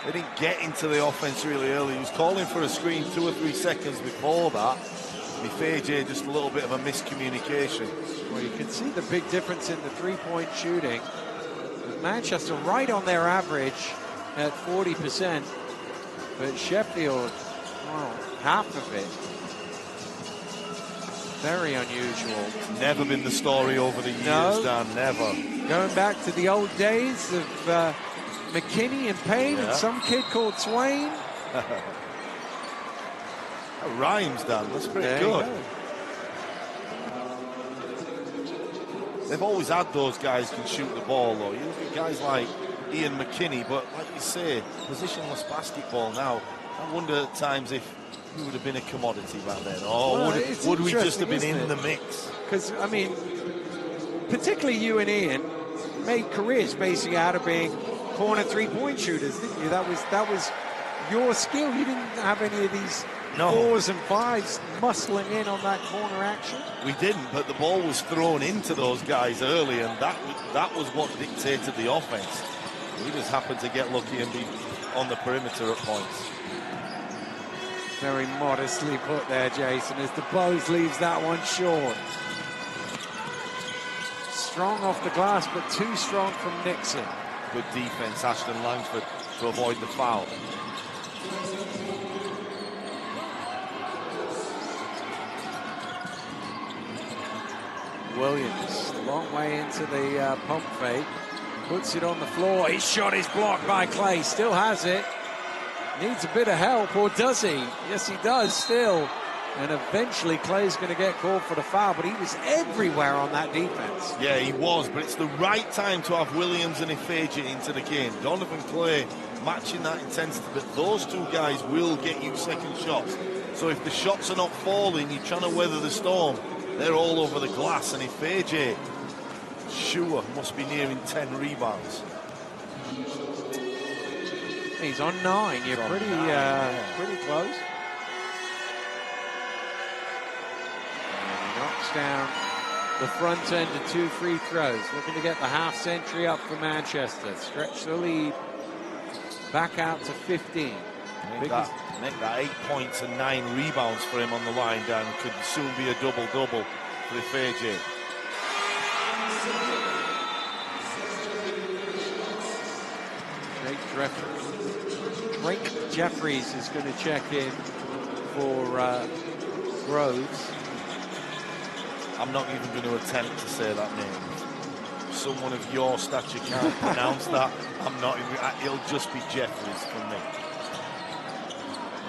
they didn't get into the offense really early. He was calling for a screen 2 or 3 seconds before that. With AJ, just a little bit of a miscommunication. Well, you can see the big difference in the 3-point shooting. Manchester right on their average at 40%, but Sheffield, well, half of it. Very unusual. Never been the story over the years, Dan, never. Going back to the old days of McKinney and Payne and some kid called Swain. That rhymes, Dan. That's pretty good. They've always had those guys can shoot the ball, though. You look at guys like Ian McKinney, but like you say, positionless basketball now. I wonder at times if we would have been a commodity back then, or would we just have been in the mix? Because, I mean, particularly you and Ian made careers basically out of being corner three-point shooters, didn't you? That was your skill. You didn't have any of these 4s and 5s muscling in on that corner action. We didn't, but the ball was thrown into those guys early, and that was what dictated the offense. We just happened to get lucky and be on the perimeter at points. Very modestly put there, Jason, as the Bows leaves that one short. Strong off the glass, but too strong from Nixon. Good defense, Ashton Langford, to avoid the foul. Williams, long way into the pump fake, puts it on the floor. His shot is blocked by Clay, still has it. Needs a bit of help, or does he? Yes, he does still. And eventually Clay's going to get called for the foul, but he was everywhere on that defense. Yeah, he was, but it's the right time to have Williams and Ifeji into the game. Donovan Clay matching that intensity, but those two guys will get you second shots. So if the shots are not falling, you're trying to weather the storm. They're all over the glass, and Ifeji, sure, must be nearing 10 rebounds. He's on 9. You're pretty close. And he knocks down the front end of 2 free throws. Looking to get the half century up for Manchester. Stretch the lead back out to 15. Make that 8 points and 9 rebounds for him on the line, Dan. Could soon be a double-double for Ifeji. Drake Jeffries is going to check in for Groves. I'm not even going to attempt to say that name. Someone of your stature can't pronounce that. I'm not even. It'll just be Jeffries for me.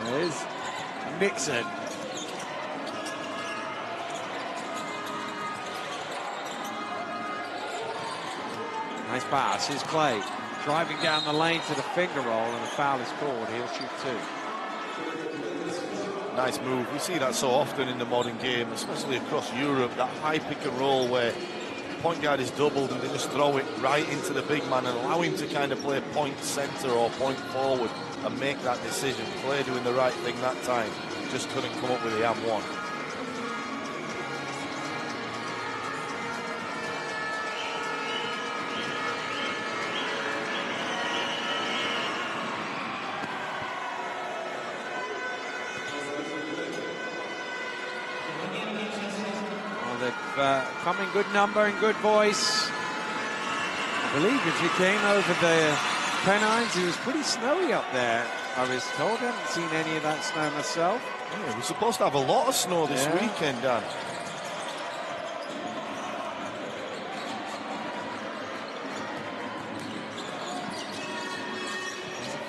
There's Nixon. Nice pass. Here's Clay. Driving down the lane to the finger roll, and a foul is called. He'll shoot 2. Nice move. We see that so often in the modern game, especially across Europe, that high pick and roll where point guard is doubled and they just throw it right into the big man and allow him to kind of play point center or point forward and make that decision. Clay doing the right thing that time. Just couldn't come up with the M1. Come in good number and good voice. I believe if you came over the Pennines, it was pretty snowy up there, I was told. I haven't seen any of that snow myself. Yeah, we're supposed to have a lot of snow this weekend, Dan.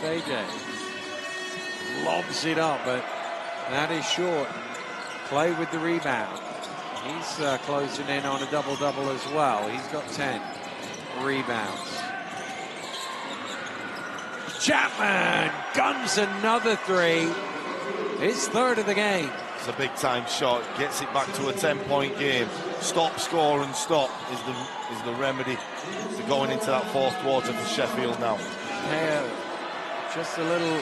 JJ lobs it up, but that is short. Clay with the rebound. He's closing in on a double-double as well. He's got 10 rebounds. Chapman guns another 3. His 3rd of the game. It's a big-time shot. Gets it back to a 10-point game. Stop, score, and stop is the remedy to going into that 4th quarter for Sheffield now. Yeah, just a little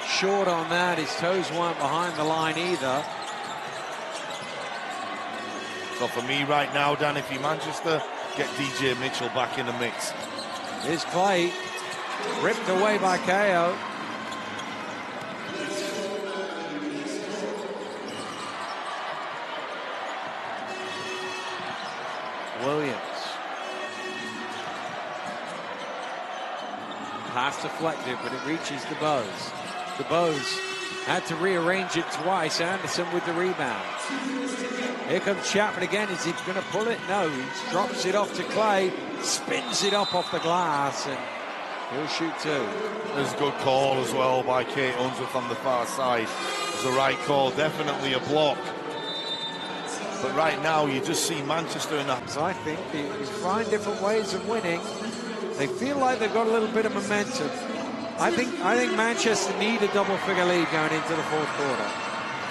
short on that. His toes weren't behind the line either. So for me right now, Dan, if you're Manchester, get DJ Mitchell back in the mix. Here's Clay, ripped away by KO. Williams. Pass deflected, but it reaches the Bows. The Bows had to rearrange it twice. Anderson with the rebound. Here comes Chapman again. Is he going to pull it? No. He drops it off to Clay, spins it up off the glass, and he'll shoot 2. There's a good call as well by Kate Unsworth on the far side. It's the right call. Definitely a block. But right now, you just see Manchester in that. So I think you find different ways of winning. They feel like they've got a little bit of momentum. I think Manchester need a double-figure lead going into the fourth quarter.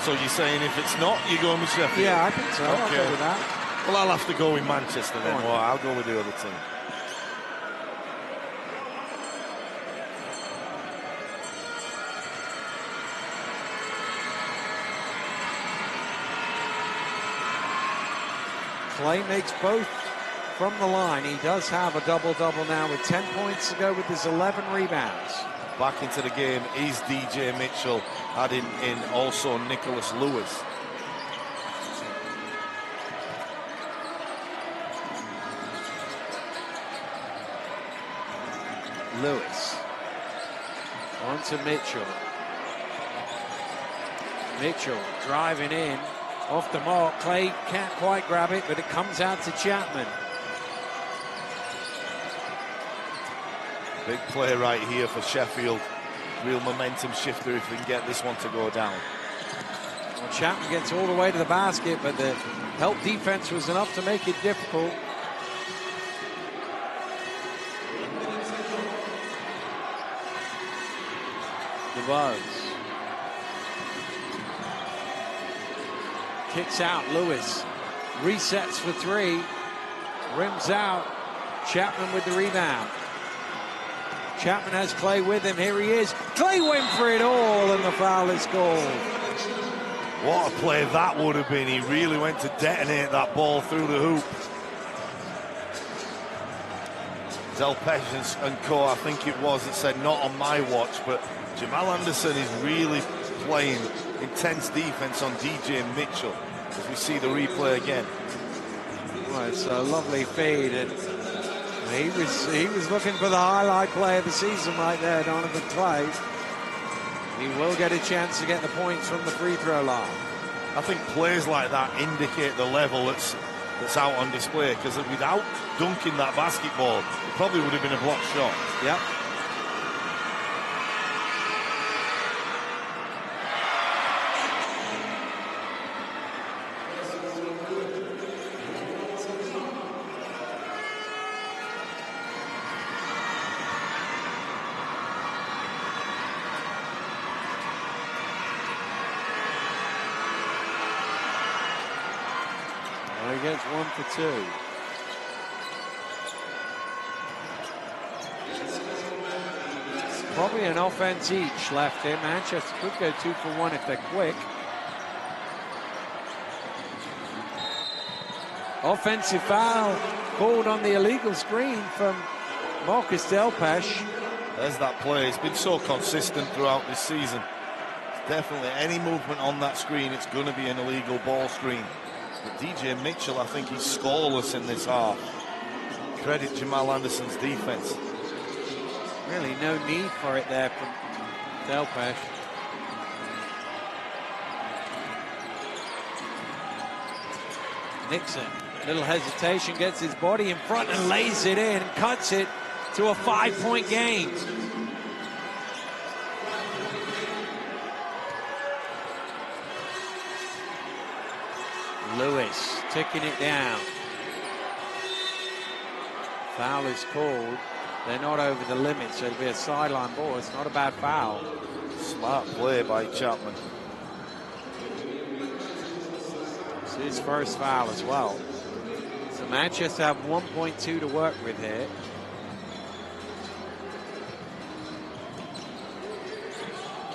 So you're saying if it's not, you're going with Sheffield? Yeah, I think so. Okay. I'll go with that. Well, I'll have to go with Manchester then. Well, I'll go with the other team. Clay makes both from the line. He does have a double-double now with 10 points to go with his 11 rebounds. Back into the game is DJ Mitchell, adding in also Nicholas Lewis. Lewis on to Mitchell. Mitchell driving in off the mark. Clay can't quite grab it, but it comes out to Chapman. Big play right here for Sheffield. Real momentum shifter if we can get this one to go down. Well, Chapman gets all the way to the basket, but the help defense was enough to make it difficult. The Buzz. Kicks out, Lewis. Resets for three. Rims out. Chapman with the rebound. Chapman has Clay with him. Here he is. Clay went for it all, and the foul is called. What a play that would have been. He really went to detonate that ball through the hoop. Delpesh and co, I think it was, that said not on my watch, but Jamal Anderson is really playing intense defense on DJ Mitchell as we see the replay again. Well, it's a lovely feed, and he was looking for the highlight play of the season right there, Donovan Clay. He will get a chance to get the points from the free throw line. I think plays like that indicate the level that's out on display, because without dunking that basketball, it probably would have been a blocked shot. Yep. He gets 1 for 2. Probably an offense each left here. Manchester could go 2 for 1 if they're quick. Offensive foul called on the illegal screen from Marcus Delpesh. There's that play. It's been so consistent throughout this season. It's definitely any movement on that screen, it's going to be an illegal ball screen. But DJ Mitchell, I think he's scoreless in this half. Credit Jamal Anderson's defense. Really no need for it there from Delpesh. Nixon, little hesitation, gets his body in front and lays it in and cuts it to a 5-point game. Lewis ticking it down. Foul is called. They're not over the limit, so it'll be a sideline ball. It's not a bad foul. Smart play by Chapman. It's his first foul as well. So Manchester have 1.2 to work with here.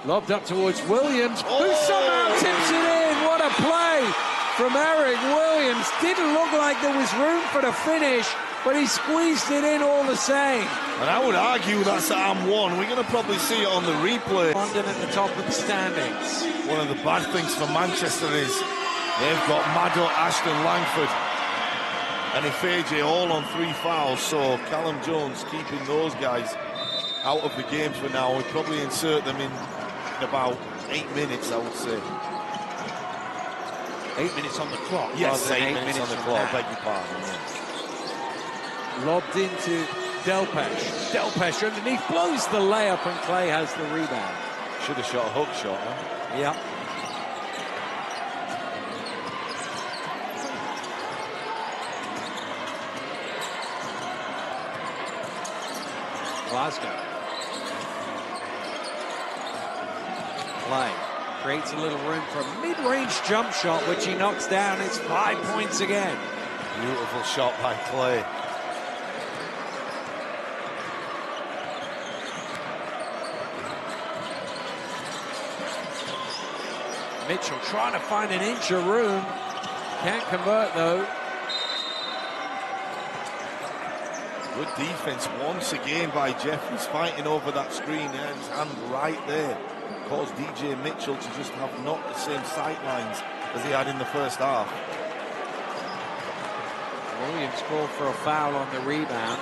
Lobbed up towards Williams, who somehow tips it in. What a play from Eric Williams. Didn't look like there was room for the finish, but he squeezed it in all the same. And I would argue that's arm one. We're going to probably see it on the replay. London at the top of the standings. One of the bad things for Manchester is they've got Maddo, Ashton, Langford, and Ifeji all on 3 fouls. So Callum Jones keeping those guys out of the game for now. We'll probably insert them in about 8 minutes, I would say. 8 minutes on the clock. Yes, 8 minutes on the clock. Beg your pardon. Lobbed into Delpesh. Delpesh underneath, blows the layup, and Clay has the rebound. Should have shot a hook shot, huh? Yep. Glasgow. Clay creates a little room for a mid-range jump shot, which he knocks down. It's 5 points again. Beautiful shot by Clay. Mitchell trying to find an inch of room. Can't convert, though. Good defense once again by Jeffries, fighting over that screen, and his hand right there caused DJ Mitchell to just have not the same sight lines as he had in the first half. Williams called for a foul on the rebound.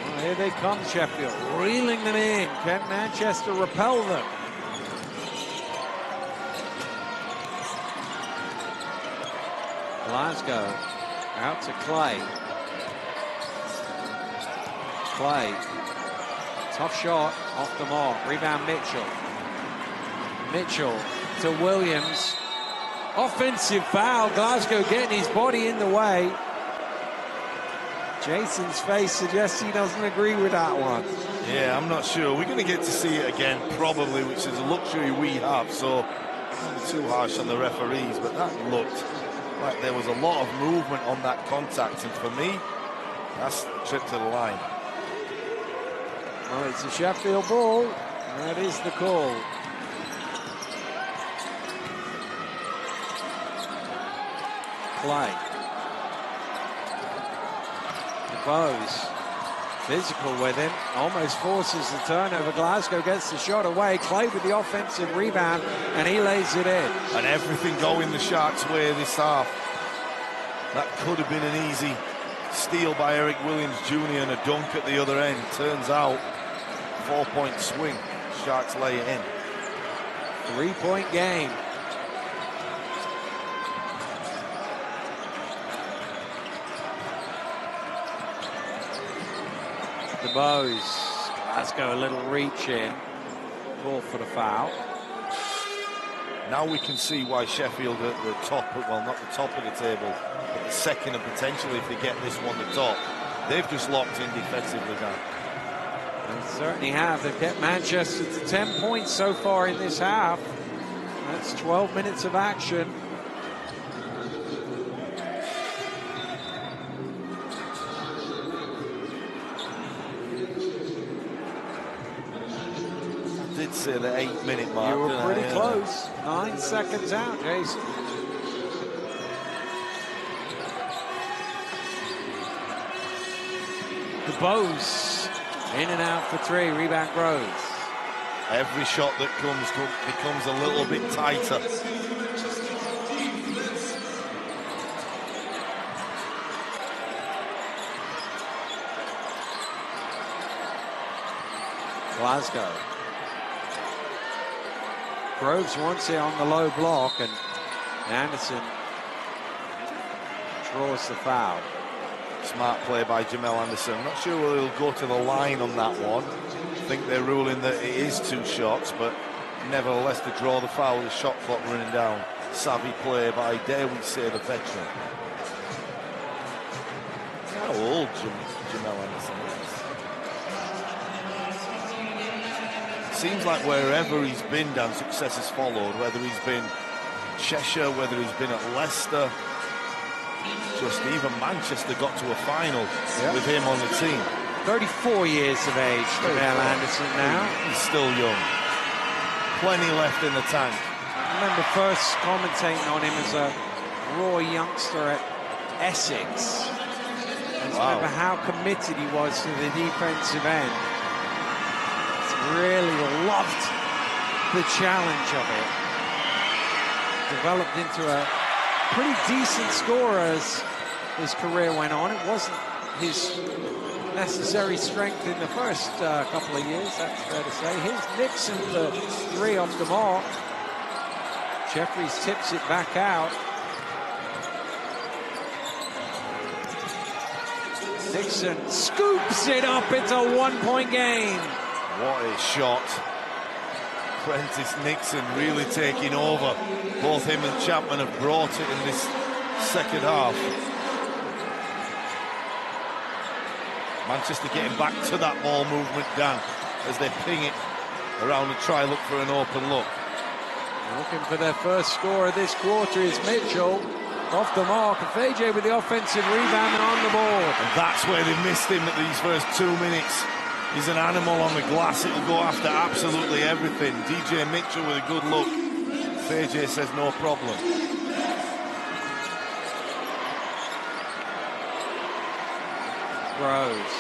Well, here they come, Sheffield, reeling them in. Can Manchester repel them? Glasgow out to Clay. Clay, tough shot off the mark. Rebound Mitchell. Mitchell to Williams. Offensive foul. Glasgow getting his body in the way. Jason's face suggests he doesn't agree with that one. Yeah, I'm not sure. We're going to get to see it again, probably, which is a luxury we have, so not too harsh on the referees, but that looked like there was a lot of movement on that contact, and for me, that's the trip to the line. Well, it's a Sheffield ball. That is the call. Clay. DeBose. Physical with him. Almost forces the turnover. Glasgow gets the shot away. Clay with the offensive rebound, and he lays it in. And everything going the Sharks' way this half. That could have been an easy steal by Eric Williams Jr. and a dunk at the other end. Turns out, 4-point swing. Sharks lay it in. 3-point game. DeBose. Glasgow a little reach in. Call for the foul. Now we can see why Sheffield at the top, well, not the top of the table, but the second, and potentially if they get this one the top, they've just locked in defensively now. They certainly have. They've kept Manchester to 10 points so far in this half. That's 12 minutes of action. I did say the 8-minute mark. You were pretty close. 9 seconds out, Jason. DeBose in and out for three. Rebound Groves. Every shot that comes becomes a little bit tighter. Glasgow. Groves wants it on the low block, and Anderson draws the foul. Smart play by Jamel Anderson. I'm not sure whether he'll go to the line on that one. I think they're ruling that it is 2 shots, but nevertheless to draw the foul with the shot clock running down. Savvy play by, dare we say, the veteran. How old Jamel Anderson is. Seems like wherever he's been, Dan, success has followed, whether he's been Cheshire, whether he's been at Leicester. Just even Manchester got to a final with him on the team. 34 years of age, Jamel Anderson now. He's still young. Plenty left in the tank. I remember first commentating on him as a raw youngster at Essex. And remember how committed he was to the defensive end. He's really loved the challenge of it. Developed into a pretty decent scorer as his career went on. It wasn't his necessary strength in the first couple of years, that's fair to say. Here's Nixon for 3 off the mark. Jeffries tips it back out. Nixon scoops it up. It's a 1-point game. What a shot. Prentice Nixon really taking over. Both him and Chapman have brought it in this second half. Manchester getting back to that ball movement, Dan, as they ping it around and try look for an open look. Looking for their first score of this quarter is Mitchell. Off the mark, FAJ with the offensive rebound and on the board. And that's where they missed him at these first 2 minutes. He's an animal on the glass. It'll go after absolutely everything. DJ Mitchell with a good look. FAJ says no problem. Rose.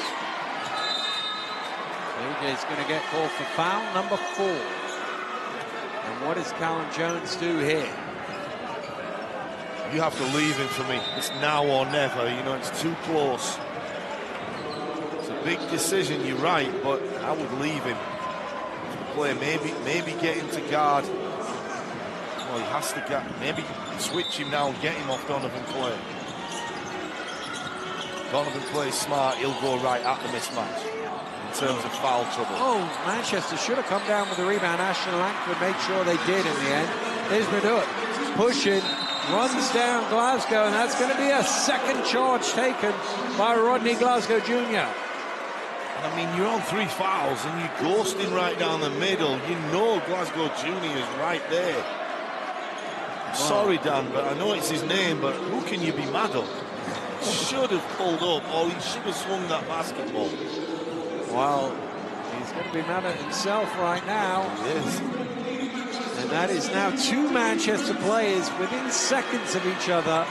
FAJ's going to get called for foul number 4. And what does Callum Jones do here? You have to leave him for me. It's now or never. You know, it's too close. It's a big decision, you're right, but I would leave him to play. Maybe get him to guard. Well, he has to get. Maybe switch him now and get him off Donovan Clay. Donovan plays smart. He'll go right at the mismatch in terms of foul trouble. Oh, Manchester should have come down with the rebound. Ashton Langford made sure they did in the end. Here's Madut pushing. Runs down Glasgow, and that's going to be a second charge taken by Rodney Glasgow Jr. I mean, you're on 3 fouls and you're ghosting right down the middle. You know Glasgow Jr. is right there. Wow. Sorry, Dan, but I know it's his name, but who can you be mad at? Should have pulled up, or he should have swung that basketball. Well, he's going to be mad at himself right now. He is. And that is now 2 Manchester players within seconds of each other,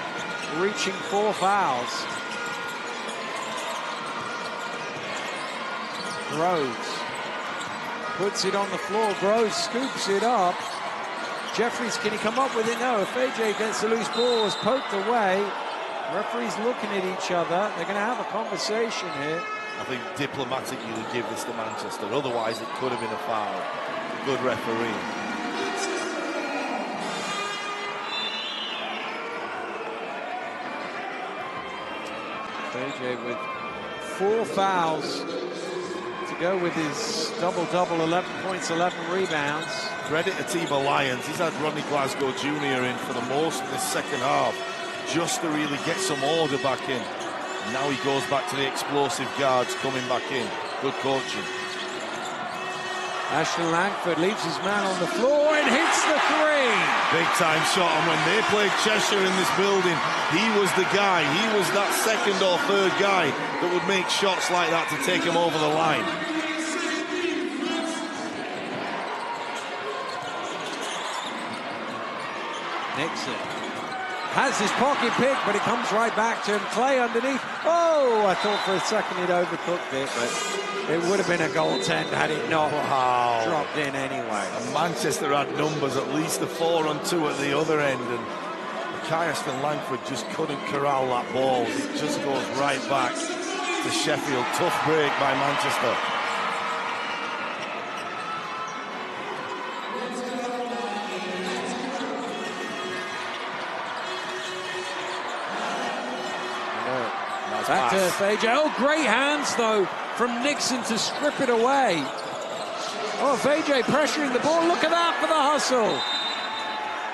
reaching 4 fouls. Groves puts it on the floor. Groves scoops it up. Jeffries, can he come up with it? No. If AJ gets the loose ball, is poked away. Referees looking at each other. They're going to have a conversation here. I think diplomatically you would give this to Manchester. Otherwise, it could have been a foul. Good referee. AJ with 4 fouls to go with his double-double, 11 points, 11 rebounds. Credit to Tiba Lyons. He's had Rodney Glasgow Jr. in for the most in the second half, just to really get some order back in. And now he goes back to the explosive guards coming back in. Good coaching. Ashton Langford leaves his man on the floor and hits the 3. Big time shot, and when they played Cheshire in this building, he was the guy. He was that second or third guy that would make shots like that to take him over the line. Nixon has his pocket pick, but it comes right back to him. Clay underneath. Oh, I thought for a second he'd overcooked it, but it would have been a goaltend had it not dropped in anyway. And Manchester had numbers, at least a 4-on-2 at the other end, and Ashton Langford just couldn't corral that ball. It just goes right back to Sheffield. Tough break by Manchester. Back to FAJ. Oh, great hands, though, from Nixon to strip it away. Oh, FAJ pressuring the ball. Look at that for the hustle.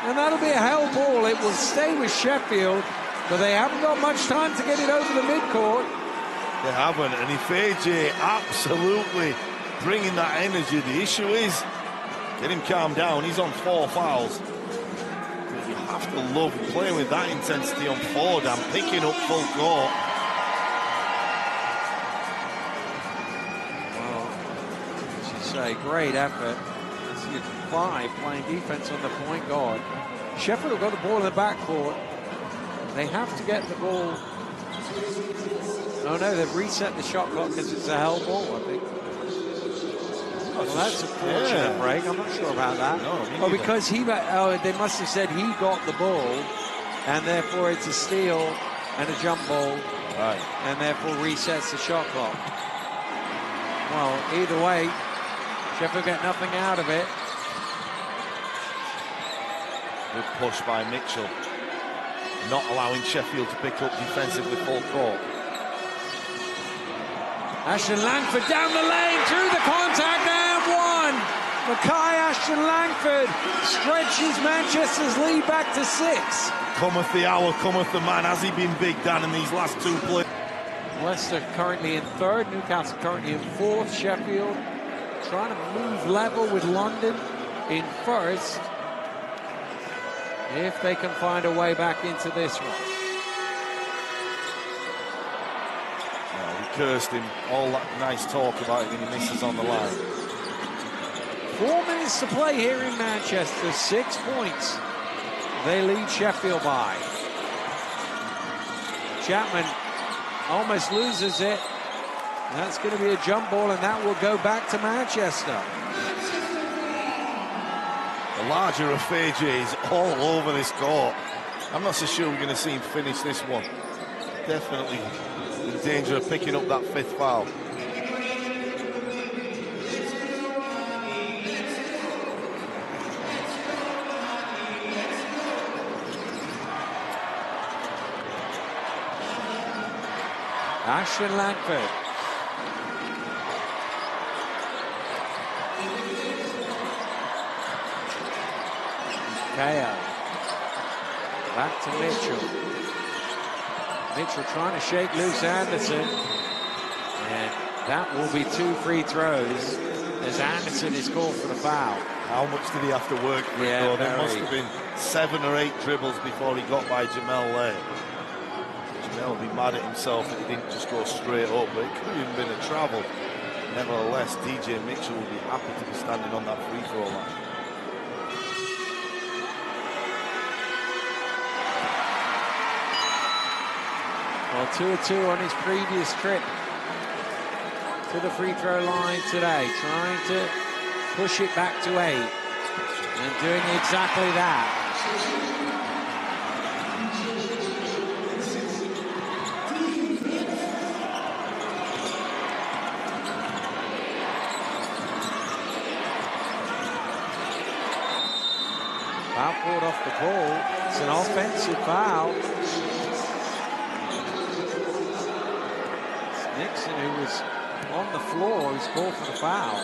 And that'll be a hell ball. It will stay with Sheffield, but they haven't got much time to get it over the midcourt. They haven't, and if AJ absolutely bringing that energy, the issue is get him calmed down. He's on 4 fouls. But you have to love playing with that intensity on 4, Dan, picking up full court. Great effort. See 5 playing defense on the point guard. Sheffield have got the ball in the backcourt. They have to get the ball. Oh no, they've reset the shot clock because it's a hell ball, I think. Well, that's a fortunate break. I'm not sure about that. No, because they must have said he got the ball, and therefore it's a steal and a jump ball, right? And therefore resets the shot clock. Well, either way, Sheffield get nothing out of it. Good push by Mitchell. Not allowing Sheffield to pick up defensively full court. Ashton Langford down the lane, through the contact, and 1. Mackay Ashton-Langford stretches Manchester's lead back to 6. Cometh the hour, cometh the man. Has he been big, Dan, in these last 2 plays? Leicester currently in 3rd, Newcastle currently in 4th, Sheffield trying to move level with London in 1st. If they can find a way back into this one. We cursed him, all that nice talk about it, and he misses on the line. 4 minutes to play here in Manchester, 6 points. They lead Sheffield by. Chapman almost loses it. That's going to be a jump ball, and that will go back to Manchester. The larger of Fajay is all over this court. I'm not so sure we're going to see him finish this one. Definitely in danger of picking up that 5th foul. Ashton-Langford. Kaya. Back to Mitchell. Mitchell trying to shake loose Anderson. And that will be 2 free throws as Anderson is called for the foul. How much did he have to work for it, though? There must have been 7 or 8 dribbles before he got by Jamel there. Jamel will be mad at himself that he didn't just go straight up, but it could have even been a travel. Nevertheless, DJ Mitchell will be happy to be standing on that free throw line. Well, 2 of 2 on his previous trip to the free throw line today, trying to push it back to 8 and doing exactly that. Foul called off the ball. It's an offensive foul. It's Nixon, who was on the floor, who's called for the foul.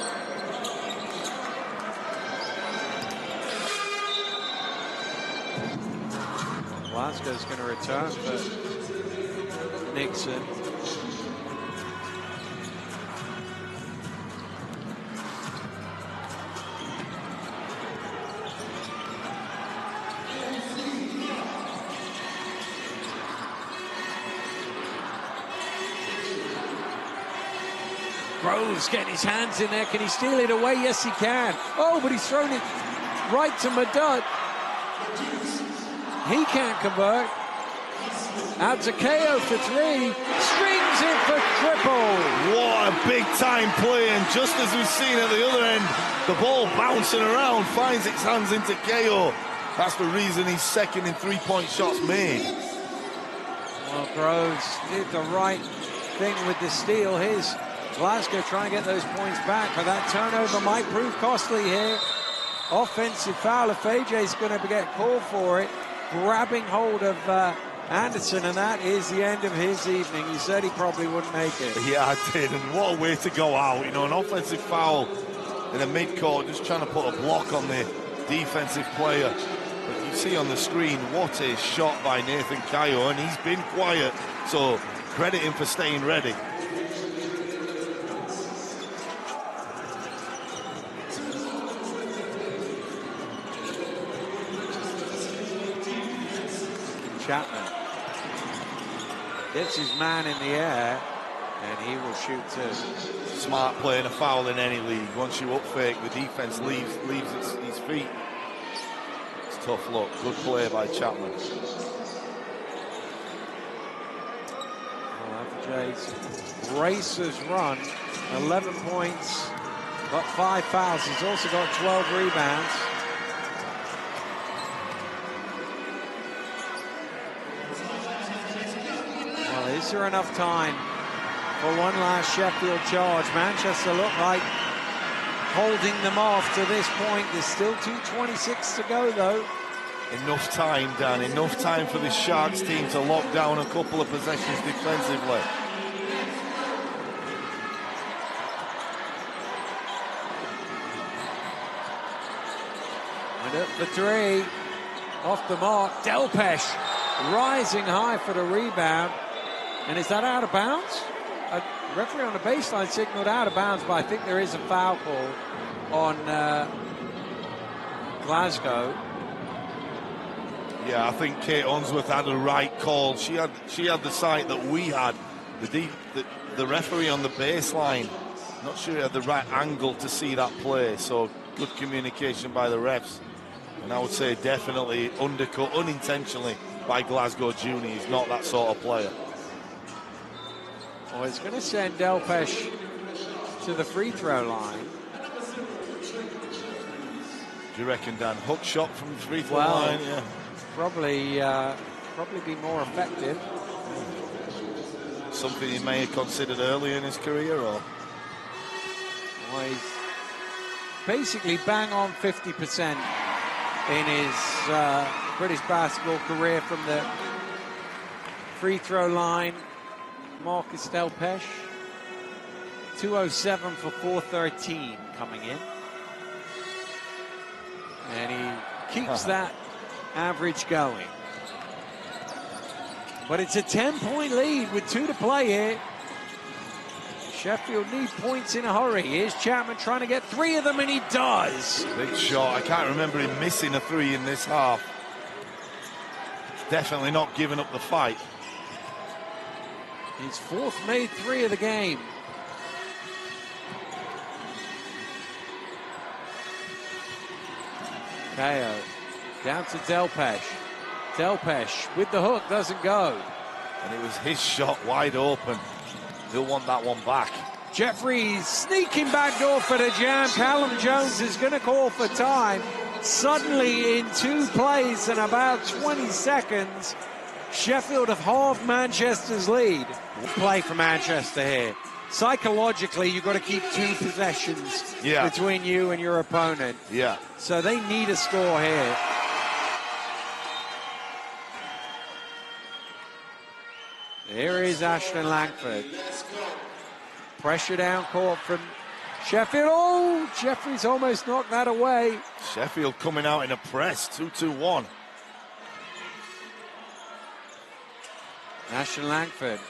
Glasgow's going to return for Nixon. Groves getting his hands in there. Can he steal it away? Yes, he can. Oh, but he's thrown it right to Madut. He can't convert. Abzakeo for 3. Strings in for triple. What a big-time play. And just as we've seen at the other end, the ball bouncing around, finds its hands into KO. That's the reason he's 2nd in 3-point shots made. Well, Groves did the right thing with the steal. Here's Glasgow trying to get those points back, but that turnover might prove costly here. Offensive foul. If AJ's going to get called for it, grabbing hold of Anderson, and that is the end of his evening. He said he probably wouldn't make it. Yeah, I did, and what a way to go out. You know, an offensive foul in the midcourt, just trying to put a block on the defensive player. But you see on the screen, what a shot by Nathan Kayo, and he's been quiet, so credit him for staying ready. Chapman gets his man in the air, and he will shoot 2. Smart play and a foul in any league. Once you up fake, the defense leaves his feet. It's tough luck. Good play by Chapman. Well, Jays races run, 11 points, got 5 fouls. He's also got 12 rebounds. Is there enough time for one last Sheffield charge? Manchester look like holding them off to this point. There's still 2:26 to go, though. Enough time, Dan. Enough time for this Sharks team to lock down a couple of possessions defensively. Madoc for three. Off the mark. Delpesh rising high for the rebound. And is that out of bounds? A referee on the baseline signaled out of bounds, but I think there is a foul call on Glasgow. Yeah, I think Kate Unsworth had a right call. She had the sight that we had. The referee on the baseline, not sure he had the right angle to see that play. So good communication by the refs. And I would say definitely undercut unintentionally by Glasgow Junior. He's not that sort of player. Well, it's going to send Delpesh to the free throw line. Do you reckon, Dan? Hook shot from the free throw line? Yeah. Probably be more effective. Something he may have considered earlier in his career, or? Well, he's basically bang on 50% in his British basketball career from the free throw line. Marcus Delpesh, 207 for 413 coming in. And he keeps that average going. But it's a 10-point lead with 2 to play here. Sheffield need points in a hurry. Here's Chapman trying to get 3 of them, and he does. Big shot. I can't remember him missing a 3 in this half. Definitely not giving up the fight. His 4th made 3 of the game. KO down to Delpesh. Delpesh with the hook, doesn't go. And it was his shot wide open. He'll want that one back. Jeffries sneaking back door for the jam. Callum Jones is going to call for time. Suddenly in 2 plays and about 20 seconds, Sheffield have halved Manchester's lead. Play for Manchester here. Psychologically, you've got to keep 2 possessions between you and your opponent. Yeah. So they need a score here. Here is Ashton Langford. Pressure down court from Sheffield. Oh, Jeffries almost knocked that away. Sheffield coming out in a press, 2-2-1. Ashton Langford.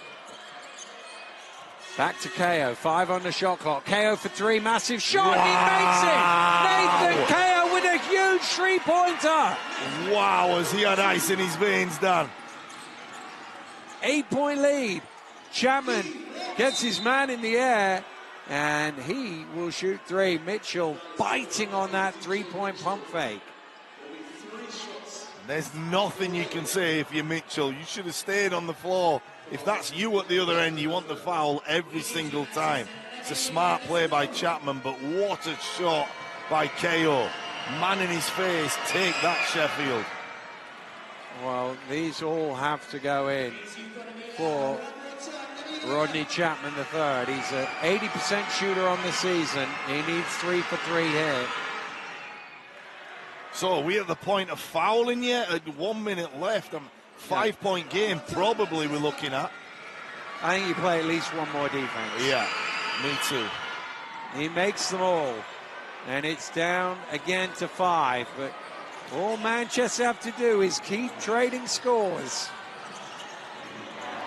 Back to KO, 5 on the shot clock. KO for 3, massive shot, wow. He makes it! Nathan KO with a huge 3-pointer! Wow, has he had ice in his veins, Dan? 8-point lead. Chapman gets his man in the air, and he will shoot 3. Mitchell biting on that 3-point pump fake. There's nothing you can say if you're Mitchell. You should have stayed on the floor. If that's you at the other end, you want the foul every single time. It's a smart play by Chapman, but what a shot by KO. Man in his face, take that, Sheffield. Well, these all have to go in for Rodney Chapman III. He's an 80% shooter on the season. He needs 3 for 3 here. So are we at the point of fouling yet? 1 minute left. 5-point game, probably we're looking at. I think you play at least 1 more defense. Yeah, me too. He makes them all. And it's down again to 5. But all Manchester have to do is keep trading scores.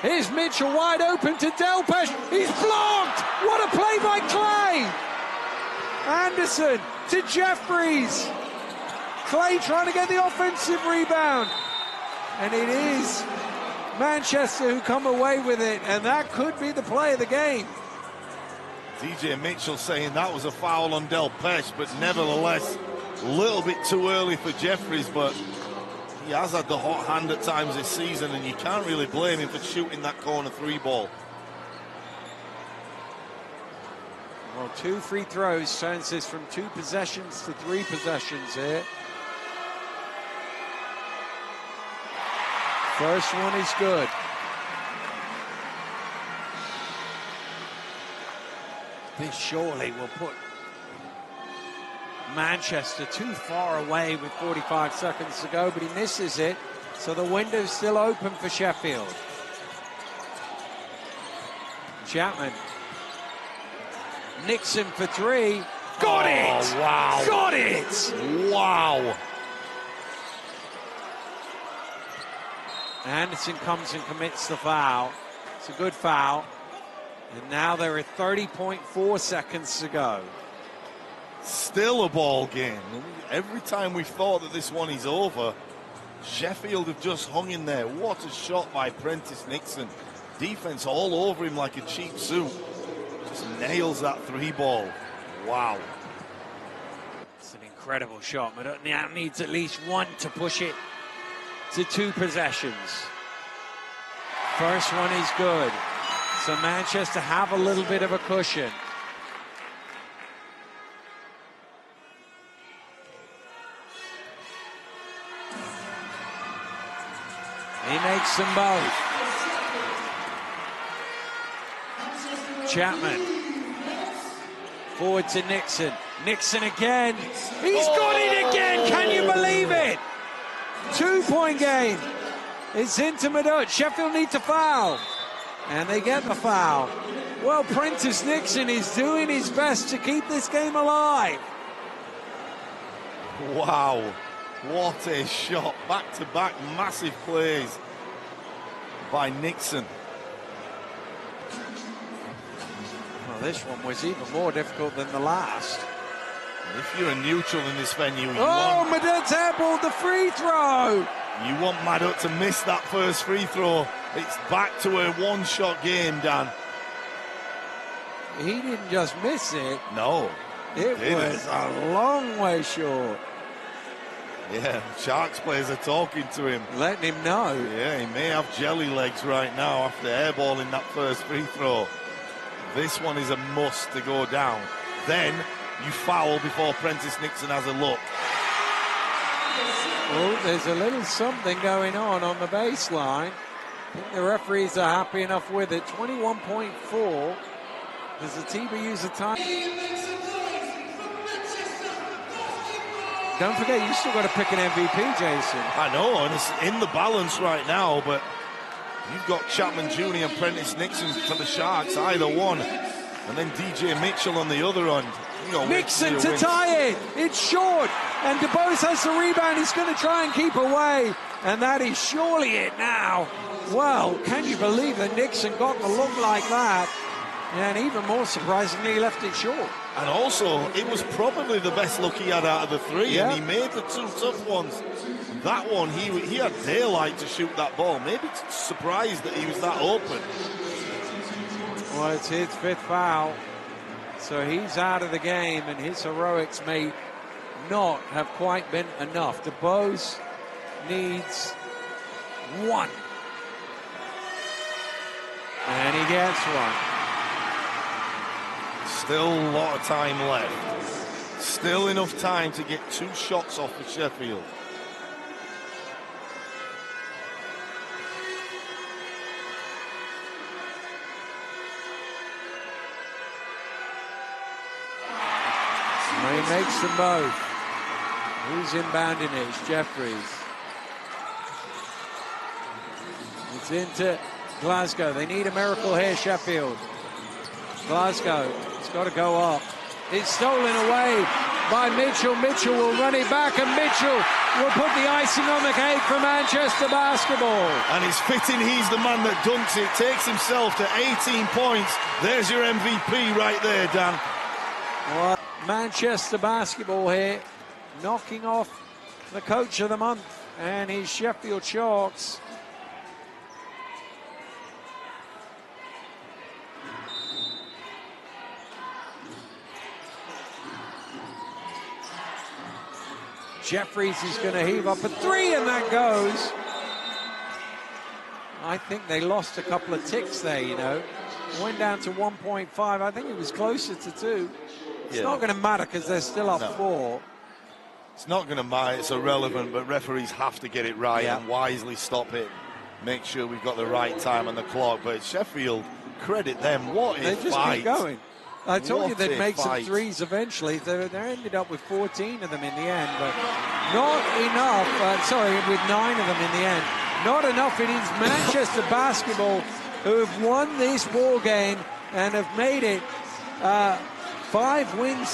Here's Mitchell wide open to Delpesh. He's blocked! What a play by Clay! Anderson to Jeffries. Clay trying to get the offensive rebound. And it is Manchester who come away with it, and that could be the play of the game. DJ Mitchell saying that was a foul on Delpesh, but nevertheless, a little bit too early for Jeffries, but he has had the hot hand at times this season, and you can't really blame him for shooting that corner 3 ball. Well, 2 free throws turns this from 2 possessions to 3 possessions here. First one is good. This surely will put Manchester too far away with 45 seconds to go, but he misses it, so the window's still open for Sheffield. Chapman. Nixon for 3. Got it! Wow. Got it! Wow. Anderson comes and commits the foul. It's a good foul. And now there are 30.4 seconds to go. Still a ball game. Every time we thought that this one is over, Sheffield have just hung in there. What a shot by Prentice Nixon. Defense all over him like a cheap suit. Just nails that three ball. Wow. It's an incredible shot, but now needs at least one to push it to 2 possessions. First one is good. So Manchester have a little bit of a cushion. He makes them both. Chapman. Forward to Nixon. Nixon again. He's got it again. Can you believe it? 2-point game. It's into Madut. Sheffield need to foul. And they get the foul. Well, Prentice Nixon is doing his best to keep this game alive. Wow. What a shot. Back-to-back massive plays by Nixon. Well, this one was even more difficult than the last. If you're a neutral in this venue, Madut's airballed the free throw. You want Madut to miss that first free throw. It's back to a one-shot game, Dan. He didn't just miss it. No. It was a long way short. Yeah, Sharks players are talking to him. Letting him know. Yeah, he may have jelly legs right now after airballing that first free throw. This one is a must to go down. Then you foul before Prentice Nixon has a look. Oh, there's a little something going on the baseline. I think the referees are happy enough with it. 21.4. Does the TB use the time? Don't forget, you still got to pick an MVP, Jason. I know, and it's in the balance right now, but you've got Chapman Jr. and Prentice Nixon for the Sharks, either one. And then DJ Mitchell on the other end. Nixon to tie it. It's short. And DeBose has the rebound. He's going to try and keep away. And that is surely it now. Well, can you believe that Nixon got the look like that? And even more surprisingly, he left it short. And also, it was probably the best look he had out of the three, and he made the 2 tough ones. That one, he had daylight to shoot that ball. Maybe surprised that he was that open. Well, it's his 5th foul. So he's out of the game, and his heroics may not have quite been enough. DeBose needs 1. And he gets 1. Still a lot of time left. Still enough time to get 2 shots off for Sheffield. He makes them both. Who's inbounding it? It's Jeffries. It's into Glasgow. They need a miracle here, Sheffield. Glasgow, it's got to go up. It's stolen away by Mitchell. Mitchell will run it back, and Mitchell will put the icing on the cake for Manchester Basketball. And it's fitting he's the man that dunks it, takes himself to 18 points. There's your MVP right there, Dan. Well, Manchester Basketball here, knocking off the coach of the month and his Sheffield Sharks. Jeffries is going to heave up a 3, and that goes. I think they lost a couple of ticks there, you know. Went down to 1.5. I think it was closer to 2. It's not going to matter because they're still up 4. It's not going to matter. It's irrelevant, but referees have to get it right and wisely stop it. Make sure we've got the right time on the clock. But Sheffield, credit them. What a They just fight. keep going. I told you they'd make some fight. 3s eventually. They ended up with 14 of them in the end, but not enough. Sorry, with 9 of them in the end. Not enough. It is Manchester Basketball who have won this ball game and have made it 5 wins